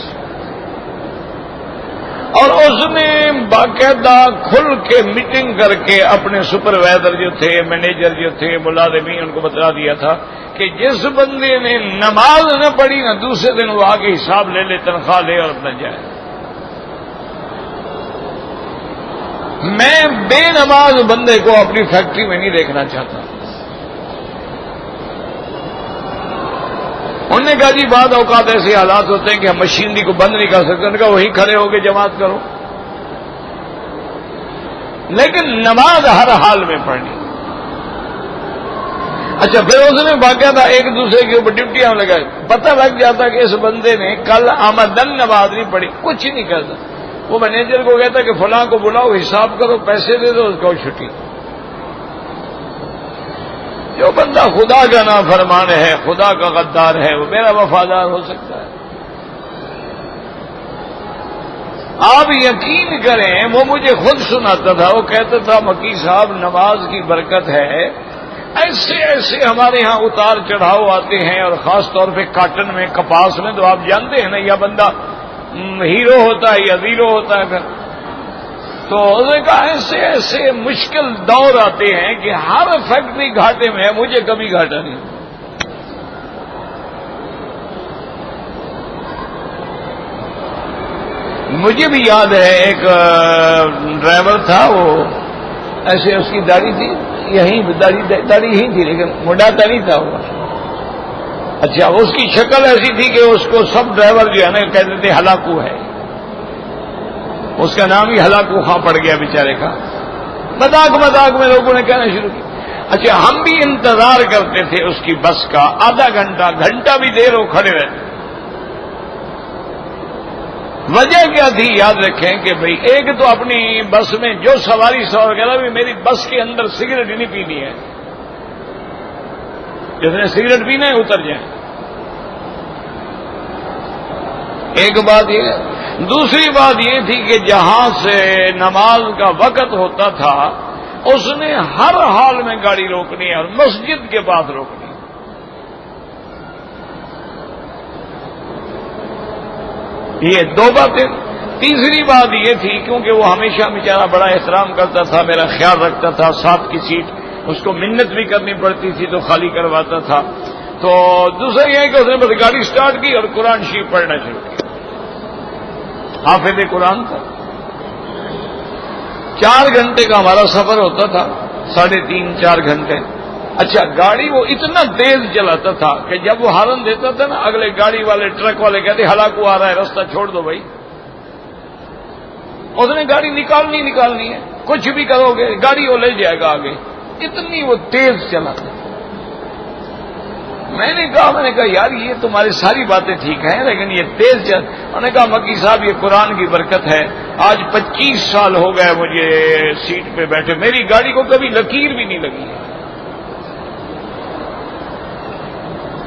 Speaker 1: اور اس نے باقاعدہ کھل کے میٹنگ کر کے اپنے سپروائزر جو تھے، مینیجر جو تھے، ملازمین، ان کو بتا دیا تھا کہ جس بندے نے نماز نہ پڑھی نہ دوسرے دن وہ آگے حساب لے لے، تنخواہ لے اور اپنا جائے۔ میں بے نماز بندے کو اپنی فیکٹری میں نہیں دیکھنا چاہتا۔ انہوں نے کہا جی بعض اوقات ایسے حالات ہوتے ہیں کہ ہم مشینری کو بند نہیں کر سکتے، انہوں نے کہا وہیں کھڑے ہو کے جماعت کرو، لیکن نماز ہر حال میں پڑھنی۔ اچھا پھر اس نے باقاعدہ ایک دوسرے کے اوپر ڈیوٹیاں لگائی، پتہ لگ جاتا کہ اس بندے نے کل آمدن نماز نہیں پڑھی، کچھ نہیں کرتا، وہ مینیجر کو کہتا کہ فلاں کو بلاؤ، حساب کرو، پیسے دے دو، اس کو چھٹی۔ جو بندہ خدا کا نافرمان ہے، خدا کا غدار ہے، وہ میرا وفادار ہو سکتا ہے؟ آپ یقین کریں، وہ مجھے خود سناتا تھا، وہ کہتا تھا مکی صاحب نماز کی برکت ہے، ایسے ایسے ہمارے ہاں اتار چڑھاؤ آتے ہیں، اور خاص طور پہ کاٹن میں، کپاس میں، تو آپ جانتے ہیں نا یا بندہ ہیرو ہوتا ہے یا زیرو ہوتا ہے پھر۔ تو اس نے کہا ایسے ایسے مشکل دور آتے ہیں کہ ہر فیکٹری گھاٹے میں ہے، مجھے کبھی گھاٹا نہیں۔ مجھے بھی یاد ہے ایک ڈرائیور تھا، وہ ایسے اس کی داڑھی تھی، یہیں داڑھی ہی تھی لیکن مڈاتا نہیں تھا وہ۔ اچھا اس کی شکل ایسی تھی کہ اس کو سب ڈرائیور جو ہے نا کہتے تھے ہلاکو ہے، اس کا نام ہی ہلاکو خاں پڑ گیا بیچارے کا، مذاق مذاق میں لوگوں نے کہنا شروع کیا۔ اچھا ہم بھی انتظار کرتے تھے اس کی بس کا، آدھا گھنٹہ گھنٹہ بھی دیر ہو کھڑے رہتے۔ وجہ کیا تھی یاد رکھیں کہ بھئی ایک تو اپنی بس میں جو سواری سوار کہہ رہا بھی میری بس کے اندر سگریٹ نہیں پینی ہے، جس نے سگریٹ پینا ہے اتر جائیں۔ ایک بات یہ، دوسری بات یہ تھی کہ جہاں سے نماز کا وقت ہوتا تھا اس نے ہر حال میں گاڑی روکنی ہے اور مسجد کے پاس روکنی ہے۔ یہ دو باتیں۔ تیسری بات یہ تھی کیونکہ وہ ہمیشہ بیچارہ بڑا احترام کرتا تھا، میرا خیال رکھتا تھا، ساتھ کی سیٹ اس کو منت بھی کرنی پڑتی تھی تو خالی کرواتا تھا۔ تو دوسرا یہ ہے کہ اس نے بس گاڑی سٹارٹ کی اور قرآن شریف پڑھنا شروع کیا، حافظ قرآن تھا۔ 4 گھنٹے کا ہمارا سفر ہوتا تھا، 3.5-4 گھنٹے۔ اچھا، گاڑی وہ اتنا تیز چلاتا تھا کہ جب وہ ہارن دیتا تھا نا، اگلے گاڑی والے ٹرک والے کہتے ہلاکو آ رہا ہے، راستہ چھوڑ دو بھائی۔ اس نے گاڑی نکالنی ہے، کچھ بھی کرو گے گاڑی وہ لے جائے گا آگے، اتنی وہ تیز چلاتا تھا۔ میں نے کہا یار یہ تمہاری ساری باتیں ٹھیک ہیں لیکن یہ تیز چل۔ انہوں نے کہا مکی صاحب یہ قرآن کی برکت ہے، آج 25 سال ہو گئے مجھے سیٹ پہ بیٹھے، میری گاڑی کو کبھی لکیر بھی نہیں لگی ہے۔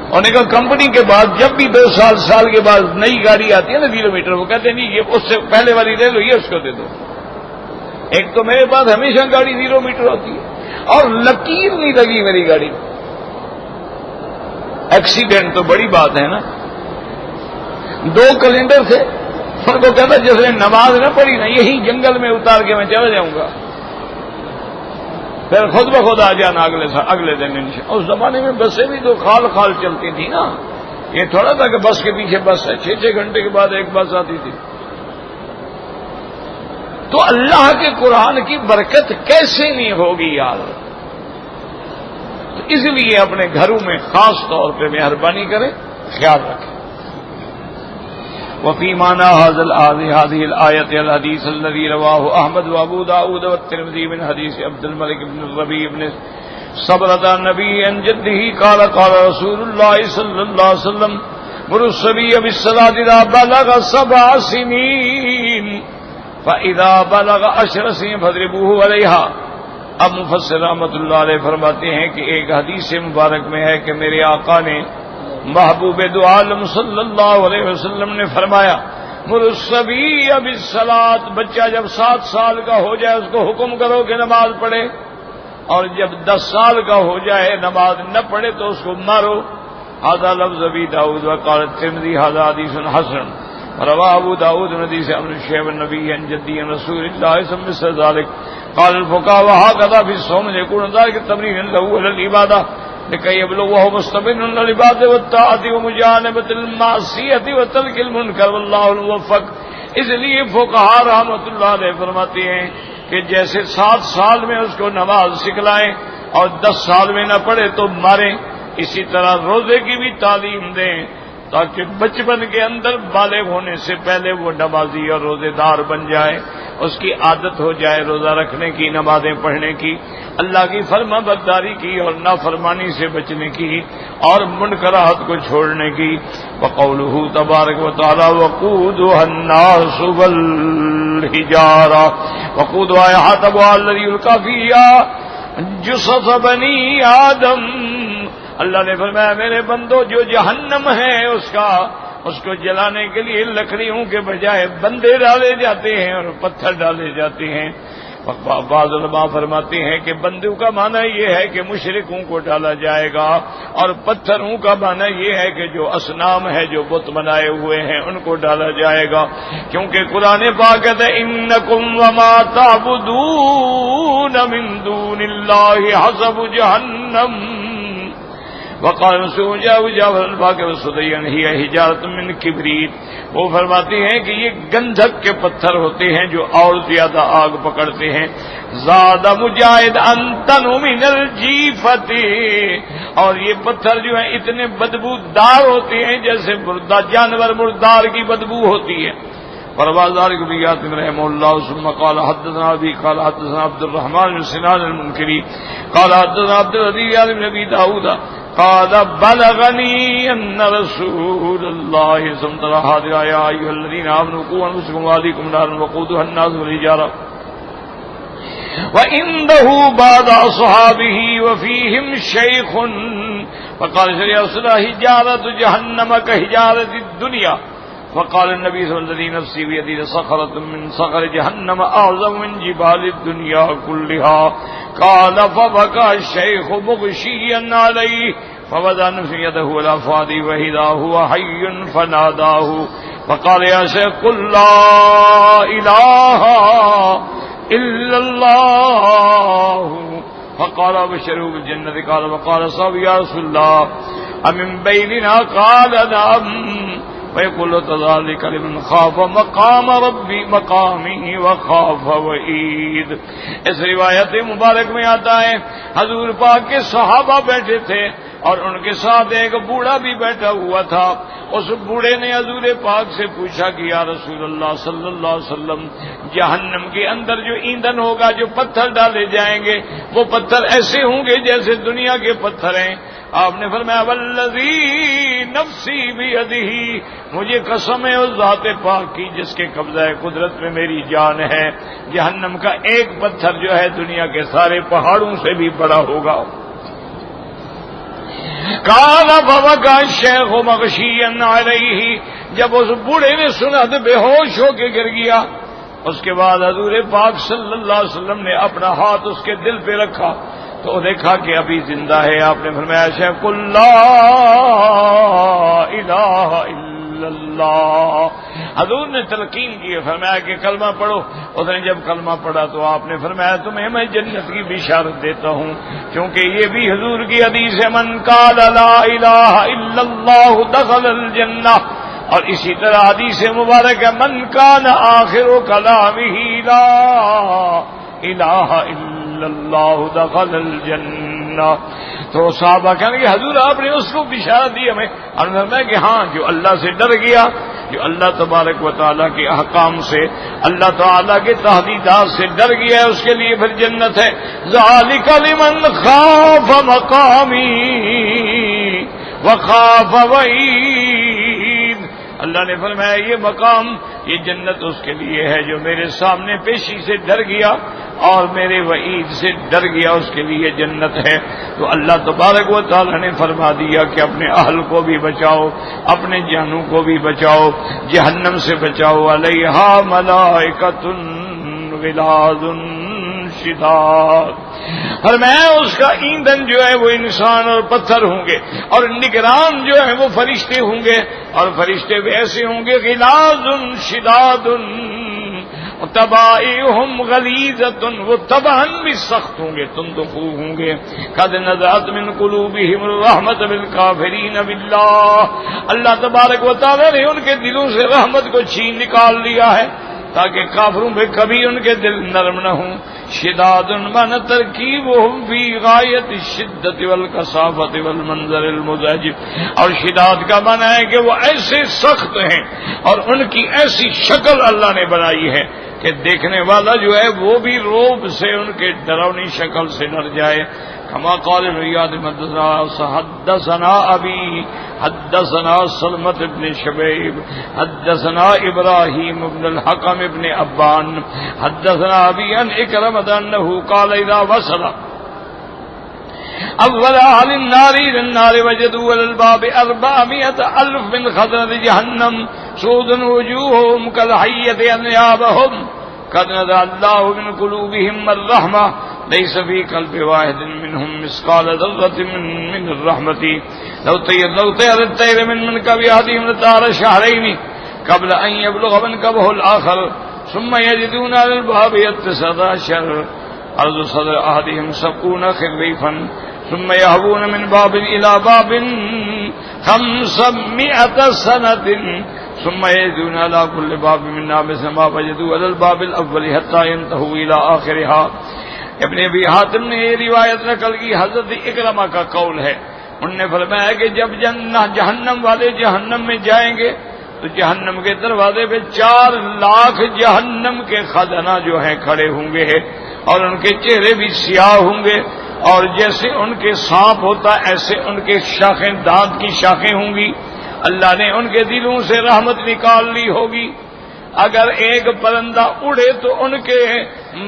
Speaker 1: انہوں نے کہا کمپنی کے بعد جب بھی 2 سال کے بعد نئی گاڑی آتی ہے نا 0 میٹر، وہ کہتے ہیں نہیں یہ اس سے پہلے والی لے لو، یہ اس کو دے دو۔ ایک تو میرے پاس ہمیشہ گاڑی 0 میٹر ہوتی ہے اور لکیر نہیں لگی میری گاڑی میں۔ ایکسیڈنٹ تو بڑی بات ہے نا، 2 کیلنڈر تھے، ان کو کہتا جس نے نماز نہ پڑھی نا یہی جنگل میں اتار کے میں چلا جاؤں گا، پھر خود بخود آ جانا اگلے دن انشاءاللہ۔ اس زمانے میں بسیں بھی تو خال چلتی تھی نا، یہ تھوڑا تھا کہ بس کے پیچھے بس ہے، 6 گھنٹے کے بعد ایک بس آتی تھی۔ تو اللہ کے قرآن کی برکت کیسے نہیں ہوگی یار؟ تو اس لیے اپنے گھروں میں خاص طور پہ مہربانی کریں، خیال رکھیں۔ وفي معنى هذه الآية الحديث الذي رواه أحمد وأبو داود والترمذي من حديث عبد الملك بن الربيع بن صبرة النبي عن جده قال قال رسول الله صلى الله عليه وسلم مروا الصبي بالصلاة إذا بلغ 7 سنين فإذا بلغ 10 سنين فاضربوه عليها۔ اب مفسر رحمۃ اللہ علیہ فرماتے ہیں کہ ایک حدیث مبارک میں ہے کہ میرے آقا نے محبوب دو عالم صلی اللہ علیہ وسلم نے فرمایا مروا الصبی بالصلاۃ، بچہ جب 7 سال کا ہو جائے اس کو حکم کرو کہ نماز پڑھے، اور جب 10 سال کا ہو جائے نماز نہ پڑھے تو اس کو مارو۔ ھذا لفظ ابی داؤد وقال الترمذی ھذا حدیث حسن رواه ابو داؤد من حدیث عمرو شیخ النبی عن جدی رسول اللہ صلی اللہ علیہ وسلم قال الفقهاء وهكذا في الصوم يكون ذلك تمرين له على العبادة لكي يبلغه مستمر للعبادة والطاعة ومجانبة المعصية وترك المنكر والله الموفق۔ اس لیے فقہاء رحمۃ اللہ علیہ فرماتے ہیں کہ جیسے 7 سال میں اس کو نماز سکھلائیں اور 10 سال میں نہ پڑھے تو ماریں، اسی طرح روزے کی بھی تعلیم دیں تاکہ بچپن کے اندر بالغ ہونے سے پہلے وہ نمازی اور روزے دار بن جائے، اس کی عادت ہو جائے روزہ رکھنے کی، نمازیں پڑھنے کی، اللہ کی فرما برداری کی اور نافرمانی سے بچنے کی اور منکرات کو چھوڑنے کی۔ وقولہ تبارک و تعالی وقودها الناس والحجارہ، وقودها حطبها الذی یلقی فیہا جثث بنی آدم۔ اللہ نے فرمایا میرے بندو جو جہنم ہے اس کو جلانے کے لیے لکڑیوں کے بجائے بندے ڈالے جاتے ہیں اور پتھر ڈالے جاتے ہیں۔ بعض علماء فرماتے ہیں کہ بندوں کا معنی یہ ہے کہ مشرکوں کو ڈالا جائے گا، اور پتھروں کا معنی یہ ہے کہ جو اصنام ہے جو بت بنائے ہوئے ہیں ان کو ڈالا جائے گا، کیونکہ قرآن پاک کہتا ہے انکم وما تعبدون من دون اللہ حسب جہنم۔ وقال رسول ہی حجارۃ من کبریت، وہ فرماتے ہیں کہ یہ گندھک کے پتھر ہوتے ہیں جو اور زیادہ آگ پکڑتے ہیں۔ زاد مجاہد انتن من الجیفۃ، اور یہ پتھر جو ہیں اتنے بدبودار ہوتے ہیں جیسے جانور مردار کی بدبو ہوتی ہے۔ فروازار بن رحمہ اللہ ثم قال حدثنا ابي قال حدثنا عبد الرحمن بن سنان المنكري قال حدثنا عبد العزيز بن ابي داود قال بلغني ان رسول الله صلى الله عليه وسلم يا ايها الذين امنوا قوا انفسكم واهليكم نارا وقودها الناس والحجاره وعنده بعض اصحابه وفيهم شيخ فقال يا رسول الله حجاره جهنم كحجاره الدنيا فقال النبي صلى الله عليه وسلم الذي نفسي بيده صخرة من صخر جهنم أعظم من جبال الدنيا كلها. قال فبكى الشيخ مغشيا عليه فوضع يده على فادي وإذا هو حي فناداه فقال يا شيخ قل لا إله إلا الله. فقال ابشروا بالجنة. قال وقال صاحب يا رسول الله أمن بيننا؟ قال نعم. ويقول ذلك لمن خاف مقام ربی مقامی وخاف وعید. اس روایت مبارک میں آتا ہے حضور پاک کے صحابہ بیٹھے تھے اور ان کے ساتھ ایک بوڑھا بھی بیٹھا ہوا تھا. اس بوڑھے نے حضور پاک سے پوچھا کہ یا رسول اللہ صلی اللہ علیہ وسلم جہنم کے اندر جو ایندھن ہوگا، جو پتھر ڈالے جائیں گے، وہ پتھر ایسے ہوں گے جیسے دنیا کے پتھر ہیں؟ آپ نے فرمایا والذی نفسی بیدہ، مجھے قسم ہے اس ذات پاک کی جس کے قبضہ قدرت میں میری جان ہے، جہنم کا ایک پتھر جو ہے دنیا کے سارے پہاڑوں سے بھی بڑا ہوگا. قال فبكى الشيخ مغشيا عليه. جب اس بوڑھے نے سنا تو بے ہوش ہو کے گر گیا. اس کے بعد حضور پاک صلی اللہ علیہ وسلم نے اپنا ہاتھ اس کے دل پہ رکھا تو دیکھا کہ ابھی زندہ ہے. آپ نے فرمایا شیخ قل لا الہ الا اللہ. حضور نے تلقین کی، فرمایا کہ کلمہ پڑھو. اس نے جب کلمہ پڑھا تو آپ نے فرمایا تمہیں میں جنت کی بشارت دیتا ہوں، کیونکہ یہ بھی حضور کی حدیث ہے من قال لا الہ الا اللہ دخل الجنہ. اور اسی طرح حدیث مبارک ہے من کان آخر کلامہ لا الہ الا اللہ دخل الجنہ. تو صحابہ کہنے کہ حضور آپ نے اس کو بشارت دی ہمیں. اور میں کہ ہاں جو اللہ سے ڈر گیا، جو اللہ تبارک و تعالیٰ کے احکام سے، اللہ تعالیٰ کے تحدیدات سے ڈر گیا ہے، اس کے لیے پھر جنت ہے. ذالک لمن خاف مقامی وخاف وعید. اللہ نے فرمایا یہ مقام، یہ جنت اس کے لیے ہے جو میرے سامنے پیشی سے ڈر گیا اور میرے وعید سے ڈر گیا، اس کے لیے جنت ہے. تو اللہ تبارک و تعالی نے فرما دیا کہ اپنے اہل کو بھی بچاؤ، اپنے جانوں کو بھی بچاؤ، جہنم سے بچاؤ. علیہا ملائکۃ غلاظ شداد. فرمایا اس کا ایندھن جو ہے وہ انسان اور پتھر ہوں گے، اور نگران جو ہے وہ فرشتے ہوں گے، اور فرشتے بھی ایسے ہوں گے غلاظ شداد تبائہم غلیظۃ، وہ تباہن بھی سخت ہوں گے، تندخو ہوں گے. قد نزعت من قلوبہم الرحمۃ بالکافرین باللہ. اللہ تبارک و تعالی نے ان کے دلوں سے رحمت کو چھین نکال لیا ہے تاکہ کافروں پہ کبھی ان کے دل نرم نہ ہوں. شداد من ترکیبہم فی غایت الشدۃ والکثافۃ والمنظر المزعج. اور شداد کا معنی ہے کہ وہ ایسے سخت ہیں اور ان کی ایسی شکل اللہ نے بنائی ہے کہ دیکھنے والا جو ہے وہ بھی روب سے ان کے ڈراؤنی شکل سے ڈر جائے. کما قال ریاض حدثنا ابی حدثنا سلمۃ بن شبیب حدثنا ابراہیم بن الحکم بن ابان حدثنا ابی عن اکرمۃ انہ قال اذا وصل اول اہل النار الى النار وجدوا على الباب 400,000 من خزنة جہنم سود وجوههم كالحية أنيابهم. قد نزع الله من قلوبهم الرحمة ليس في قلب واحد منهم مثقال ذرة من الرحمة. لو طير الطير من كبد أحدهم لطار شهرين قبل أن يبلغ منكبه الآخر ثم يجدون على الباب 19 عرض صدر أحدهم 70 خريفا ثم يهبون من باب إلى باب 500 سنة ثم يجدون على كل باب منها مثل ما وجدوا على الباب الأول حتى ينتهوا إلى آخرها. ابن ابی حاتم نے یہ روایت نقل کی، حضرت اکرمہ کا قول ہے. انہوں نے فرمایا کہ جب جہنم والے جہنم میں جائیں گے تو جہنم کے دروازے پہ 4 لاکھ جہنم کے خزانہ جو ہیں کھڑے ہوں گے اور ان کے چہرے بھی سیاہ ہوں گے، اور جیسے ان کے سانپ ہوتا ایسے ان کے شاخیں دانت کی شاخیں ہوں گی. اللہ نے ان کے دلوں سے رحمت نکال لی ہوگی. اگر ایک پرندہ اڑے تو ان کے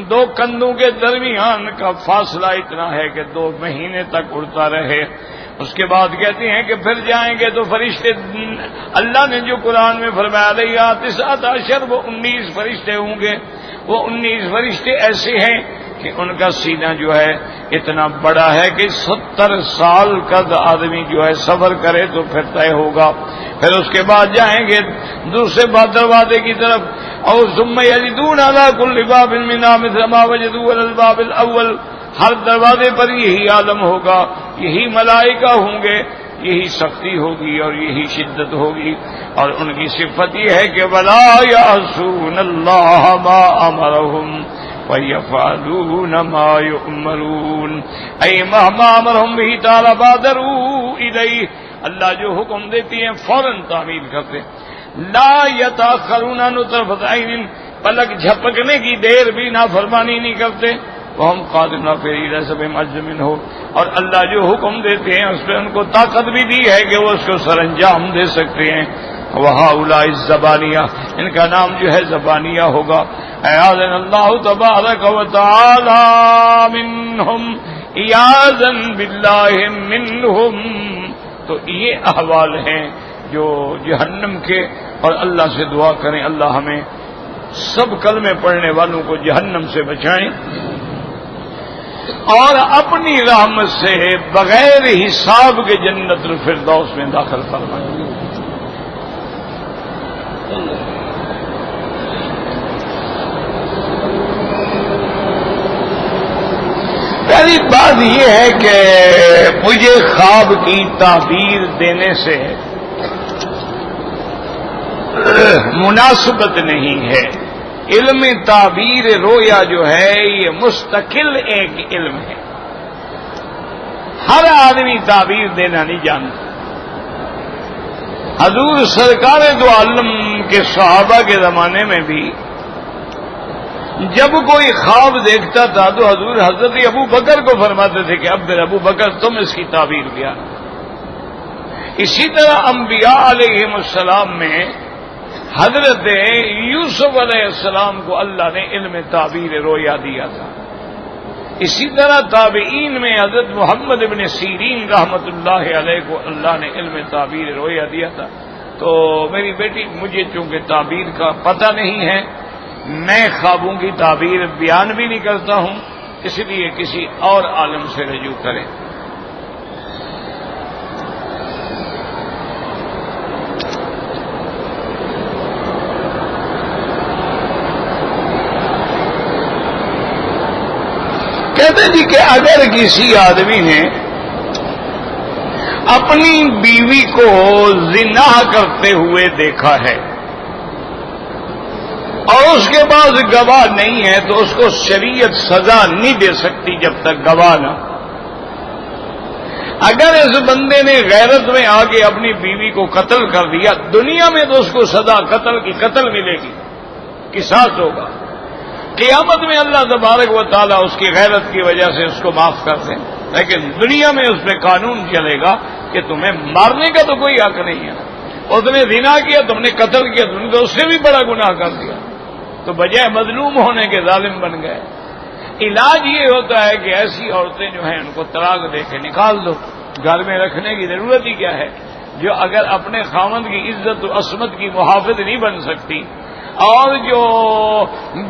Speaker 1: 2 کندھوں کے درمیان کا فاصلہ اتنا ہے کہ 2 مہینے تک اڑتا رہے. اس کے بعد کہتے ہیں کہ پھر جائیں گے تو فرشتے، اللہ نے جو قرآن میں فرمایا علیہ 19 وہ 19 فرشتے ہوں گے. وہ 19 فرشتے ایسے ہیں کہ ان کا سینہ جو ہے اتنا بڑا ہے کہ 70 سال کا آدمی جو ہے سفر کرے تو پھر طے ہوگا. پھر اس کے بعد جائیں گے دوسرے دروازے کی طرف، اور ثم یجدون علی کل باب منها مثل ما وجدوا علی الباب الاول. ہر دروازے پر یہی عالم ہوگا، یہی ملائکہ ہوں گے، یہی سختی ہوگی اور یہی شدت ہوگی. اور ان کی صفت یہ ہے کہ ولا یعصون اللہ ما امرهم وَيَفْعَلُونَ مَا يُؤْمَرُونَ اے مہما امرهم به تعالی بادروا الیہ. اللہ جو حکم دیتی ہیں فوراً تعمیل کرتے. لا یتأخرون عن طرفۃ عین، پلک جھپکنے کی دیر بھی نافرمانی نہیں کرتے. وَهُمْ قَادِرُونَ فِي سَبْعِ مَجْمِنْ ہو، اور اللہ جو حکم دیتے ہیں اس پہ ان کو طاقت بھی دی ہے کہ وہ اس کو سر انجام دے سکتے ہیں. وَهَؤُلَاءِ الزَّبَانِیَہ، ان کا نام جو ہے زبانیہ ہوگا. اعاذنا اللہ تبارک و تعالی منہم اعاذا باللہ منہم. تو یہ احوال ہیں جو جہنم کے، اور اللہ سے دعا کریں اللہ ہمیں سب کلمے پڑھنے والوں کو جہنم سے بچائیں اور اپنی رحمت سے بغیر حساب کے جنت الفردوس میں داخل فرمائیں. پہلی بات یہ ہے کہ مجھے خواب کی تعبیر دینے سے مناسبت نہیں ہے. علم تعبیر رویا جو ہے یہ مستقل ایک علم ہے. ہر آدمی تعبیر دینا نہیں جانتا. حضور سرکار دو عالم کے صحابہ کے زمانے میں بھی جب کوئی خواب دیکھتا تھا تو حضور حضرت ابو بکر کو فرماتے تھے کہ اب ابو بکر تم اس کی تعبیر دیا. اسی طرح انبیاء علیہم السلام میں حضرت یوسف علیہ السلام کو اللہ نے علم تعبیر رویا دیا تھا. اسی طرح تابعین میں حضرت محمد ابن سیرین رحمت اللہ علیہ کو اللہ نے علم تعبیر رویا دیا تھا. تو میری بیٹی مجھے چونکہ تعبیر کا پتہ نہیں ہے، میں خوابوں کی تعبیر بیان بھی نہیں کرتا ہوں، اس لیے کسی اور عالم سے رجوع کریں. کہتے ہیں جی کہ اگر کسی آدمی نے اپنی بیوی کو زنا کرتے ہوئے دیکھا ہے اور اس کے پاس گواہ نہیں ہے تو اس کو شریعت سزا نہیں دے سکتی جب تک گواہ نہ. اگر اس بندے نے غیرت میں آ کے اپنی بیوی کو قتل کر دیا دنیا میں تو اس کو سزا قتل کی قتل ملے گی، قصاص ہوگا. قیامت میں اللہ تبارک و تعالیٰ اس کی غیرت کی وجہ سے اس کو معاف کر دیں، لیکن دنیا میں اس پہ قانون چلے گا کہ تمہیں مارنے کا تو کوئی حق نہیں ہے. اور تم نے زنا کیا، تم نے قتل کیا، تم نے تو اس سے بھی بڑا گناہ کر دیا، تو بجائے مظلوم ہونے کے ظالم بن گئے. علاج یہ ہوتا ہے کہ ایسی عورتیں جو ہیں ان کو طلاق دے کے نکال دو. گھر میں رکھنے کی ضرورت ہی کیا ہے؟ جو اگر اپنے خاوند کی عزت و عصمت کی محافظ نہیں بن سکتی اور جو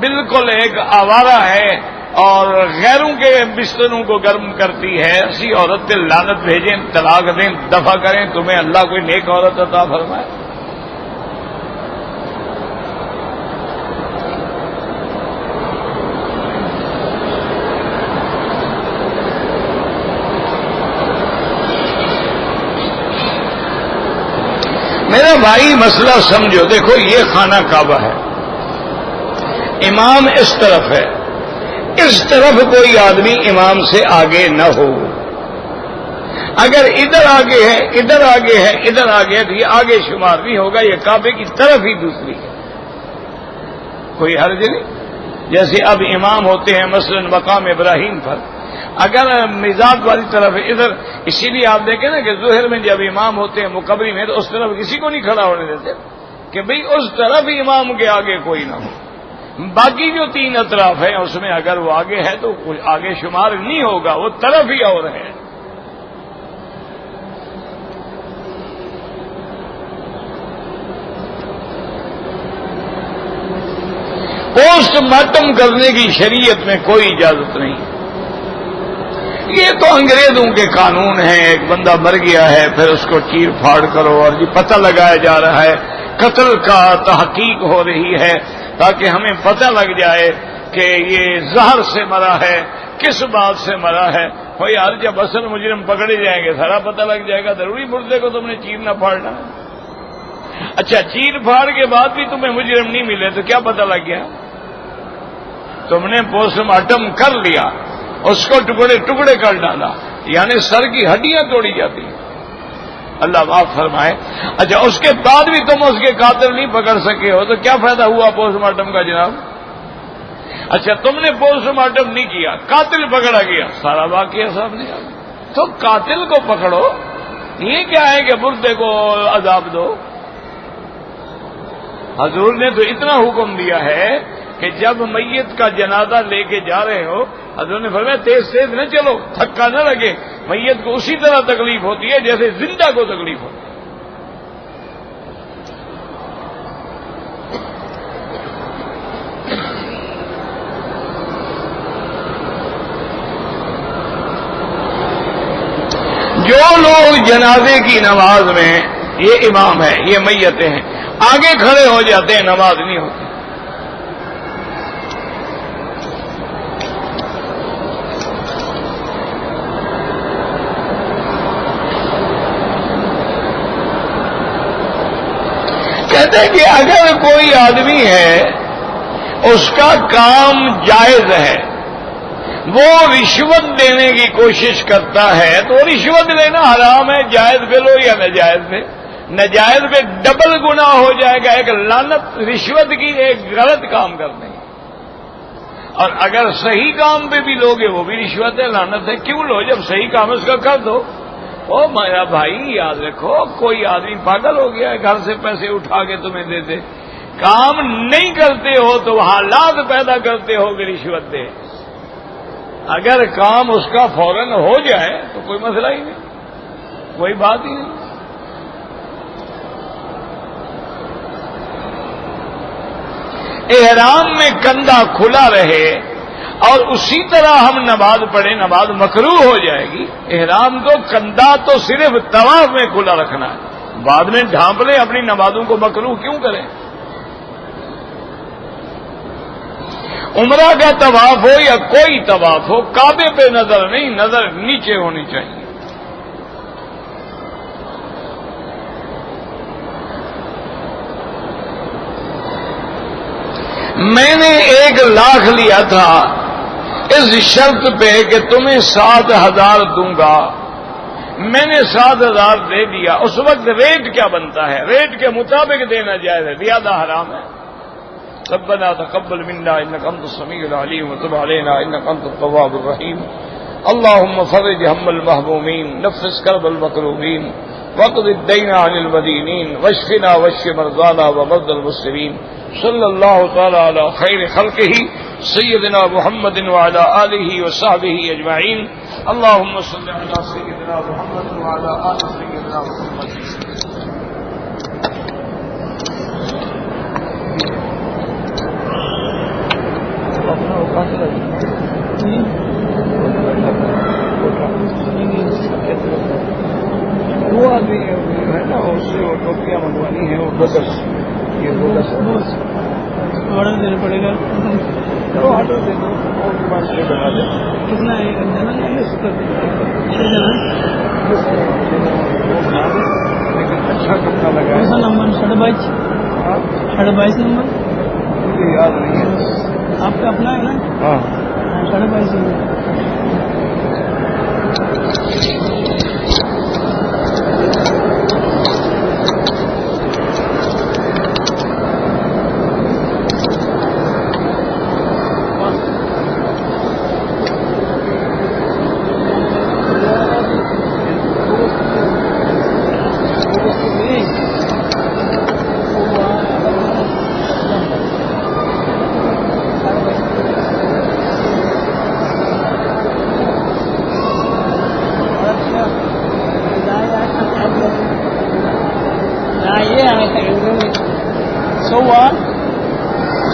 Speaker 1: بالکل ایک آوارہ ہے اور غیروں کے بستروں کو گرم کرتی ہے، ایسی عورت پہ لعنت بھیجیں، طلاق دیں، دفع کریں. تمہیں اللہ کوئی نیک عورت عطا فرمائے. میرا بھائی مسئلہ سمجھو. دیکھو یہ خانہ کعبہ ہے، امام اس طرف ہے، اس طرف کوئی آدمی امام سے آگے نہ ہو. اگر ادھر آگے ہے، ادھر آگے ہے، ادھر آگے ہے تو یہ آگے شمار نہیں ہوگا، یہ کعبے کی طرف ہی دوسری ہے. کوئی حرج نہیں. جیسے اب امام ہوتے ہیں مثلا مقام ابراہیم پر، اگر مزاج والی طرف ادھر، اسی لیے آپ دیکھیں نا کہ ظہر میں جب امام ہوتے ہیں مقبری میں تو اس طرف کسی کو نہیں کھڑا ہونے دیتے کہ بھئی اس طرف امام کے آگے کوئی نہ ہو. باقی جو 3 اطراف ہیں اس میں اگر وہ آگے ہے تو آگے شمار نہیں ہوگا، وہ طرف ہی اور ہے. پوسٹ مارٹم کرنے کی شریعت میں کوئی اجازت نہیں. یہ تو انگریزوں کے قانون ہیں. ایک بندہ مر گیا ہے پھر اس کو چیر پھاڑ کرو اور یہ پتہ لگایا جا رہا ہے, قتل کا تحقیق ہو رہی ہے تاکہ ہمیں پتہ لگ جائے کہ یہ زہر سے مرا ہے, کس بات سے مرا ہے. ہو یار جب اصل مجرم پکڑے جائیں گے سارا پتہ لگ جائے گا. ضروری مردے کو تم نے چیرنا پھاڑنا ہے. اچھا چیر پھاڑ کے بعد بھی تمہیں مجرم نہیں ملے تو کیا پتہ لگ گیا؟ تم نے پوسٹ مارٹم کر لیا, اس کو ٹکڑے ٹکڑے کر ڈالا, یعنی سر کی ہڈیاں توڑی جاتی ہیں. اللہ معاف فرمائے. اچھا اس کے بعد بھی تم اس کے قاتل نہیں پکڑ سکے ہو تو کیا فائدہ ہوا پوسٹ مارٹم کا جناب؟ اچھا تم نے پوسٹ مارٹم نہیں کیا, قاتل پکڑا گیا, سارا واقعہ سامنے آ گیا. تو قاتل کو پکڑو, یہ کیا ہے کہ مردے کو عذاب دو. حضور نے تو اتنا حکم دیا ہے کہ جب میت کا جنازہ لے کے جا رہے ہو, حضور نے فرمایا تیز تیز نہ چلو, دھکا نہ لگے. میت کو اسی طرح تکلیف ہوتی ہے جیسے زندہ کو تکلیف ہوتی ہے. جو لوگ جنازے کی نماز میں, یہ امام ہے, یہ میتیں ہیں, آگے کھڑے ہو جاتے ہیں, نماز نہیں ہوتی. کہتے ہیں کہ اگر کوئی آدمی ہے اس کا کام جائز ہے, وہ رشوت دینے کی کوشش کرتا ہے تو رشوت لینا حرام ہے. جائز پہ لو یا ناجائز پہ, ناجائز پہ ڈبل گناہ ہو جائے گا. ایک لعنت رشوت کی, ایک غلط کام کرنے کی. اور اگر صحیح کام پہ بھی لوگے وہ بھی رشوت ہے, لعنت ہے. کیوں لو جب صحیح کام ہے اس کا کر دو. او میرا بھائی یاد رکھو, کوئی آدمی پاگل ہو گیا ہے گھر سے پیسے اٹھا کے تمہیں دے دے, کام نہیں کرتے ہو تو حالات پیدا کرتے ہو کہ رشوت دے. اگر کام اس کا فوراً ہو جائے تو کوئی مسئلہ ہی نہیں, کوئی بات ہی نہیں. احرام میں کندھا کھلا رہے اور اسی طرح ہم نماز پڑھیں, نماز مکروہ ہو جائے گی. احرام کو کندھا تو صرف طواف میں کھلا رکھنا ہے, بعد میں ڈھانپ لیں اپنی نمازوں کو مکروہ کیوں کریں؟ عمرہ کا طواف ہو یا کوئی طواف ہو, کعبے پہ نظر نہیں, نظر نیچے ہونی چاہیے. میں نے 1 لاکھ لیا تھا اس شرط پہ کہ تمہیں 7,000 دوں گا. میں نے 7,000 دے دیا. اس وقت ریٹ کیا بنتا ہے؟ ریٹ کے مطابق دینا جائز ہے, زیادہ حرام ہے. ربنا تقبل منا انك انت السميع العليم وتب علينا انك انت التواب الرحيم. اللهم فرج هم المهمومين, نفس كرب المكروبين, واقض الدين عن المدينين, واشفنا واشف مرضانا ومرضى المسلمين. صلى الله تعالى على خير خلقه سيدنا محمد وعلى آله وصحبه أجمعين. اللهم صل على سيدنا محمد وعلى آل سيدنا محمد. وہ آدمی ہے نا, اس سے وہ ٹوپیاں منگوانی ہے, وہ بس یہ آرڈر دینا پڑے گا. آرڈر دے دو اور بنا دے. کتنا ہے لیکن اچھا کپڑا لگا ہے. نمبر 22.5 نمبر مجھے یاد نہیں ہے. آپ کا اپنا ہے نا؟ ہاں 22.5.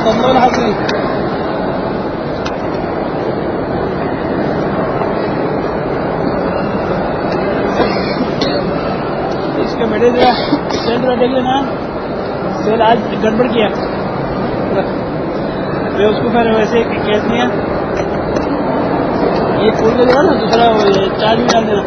Speaker 2: سلمان حاضری اس کے بیٹے ذرا سیل دیکھ لینا. سیل آج گڑبڑ کیا میں اس کو پھر ویسے کیس دیا. یہ پھول کا دینا نا دوسرا چارج میں ڈال دینا.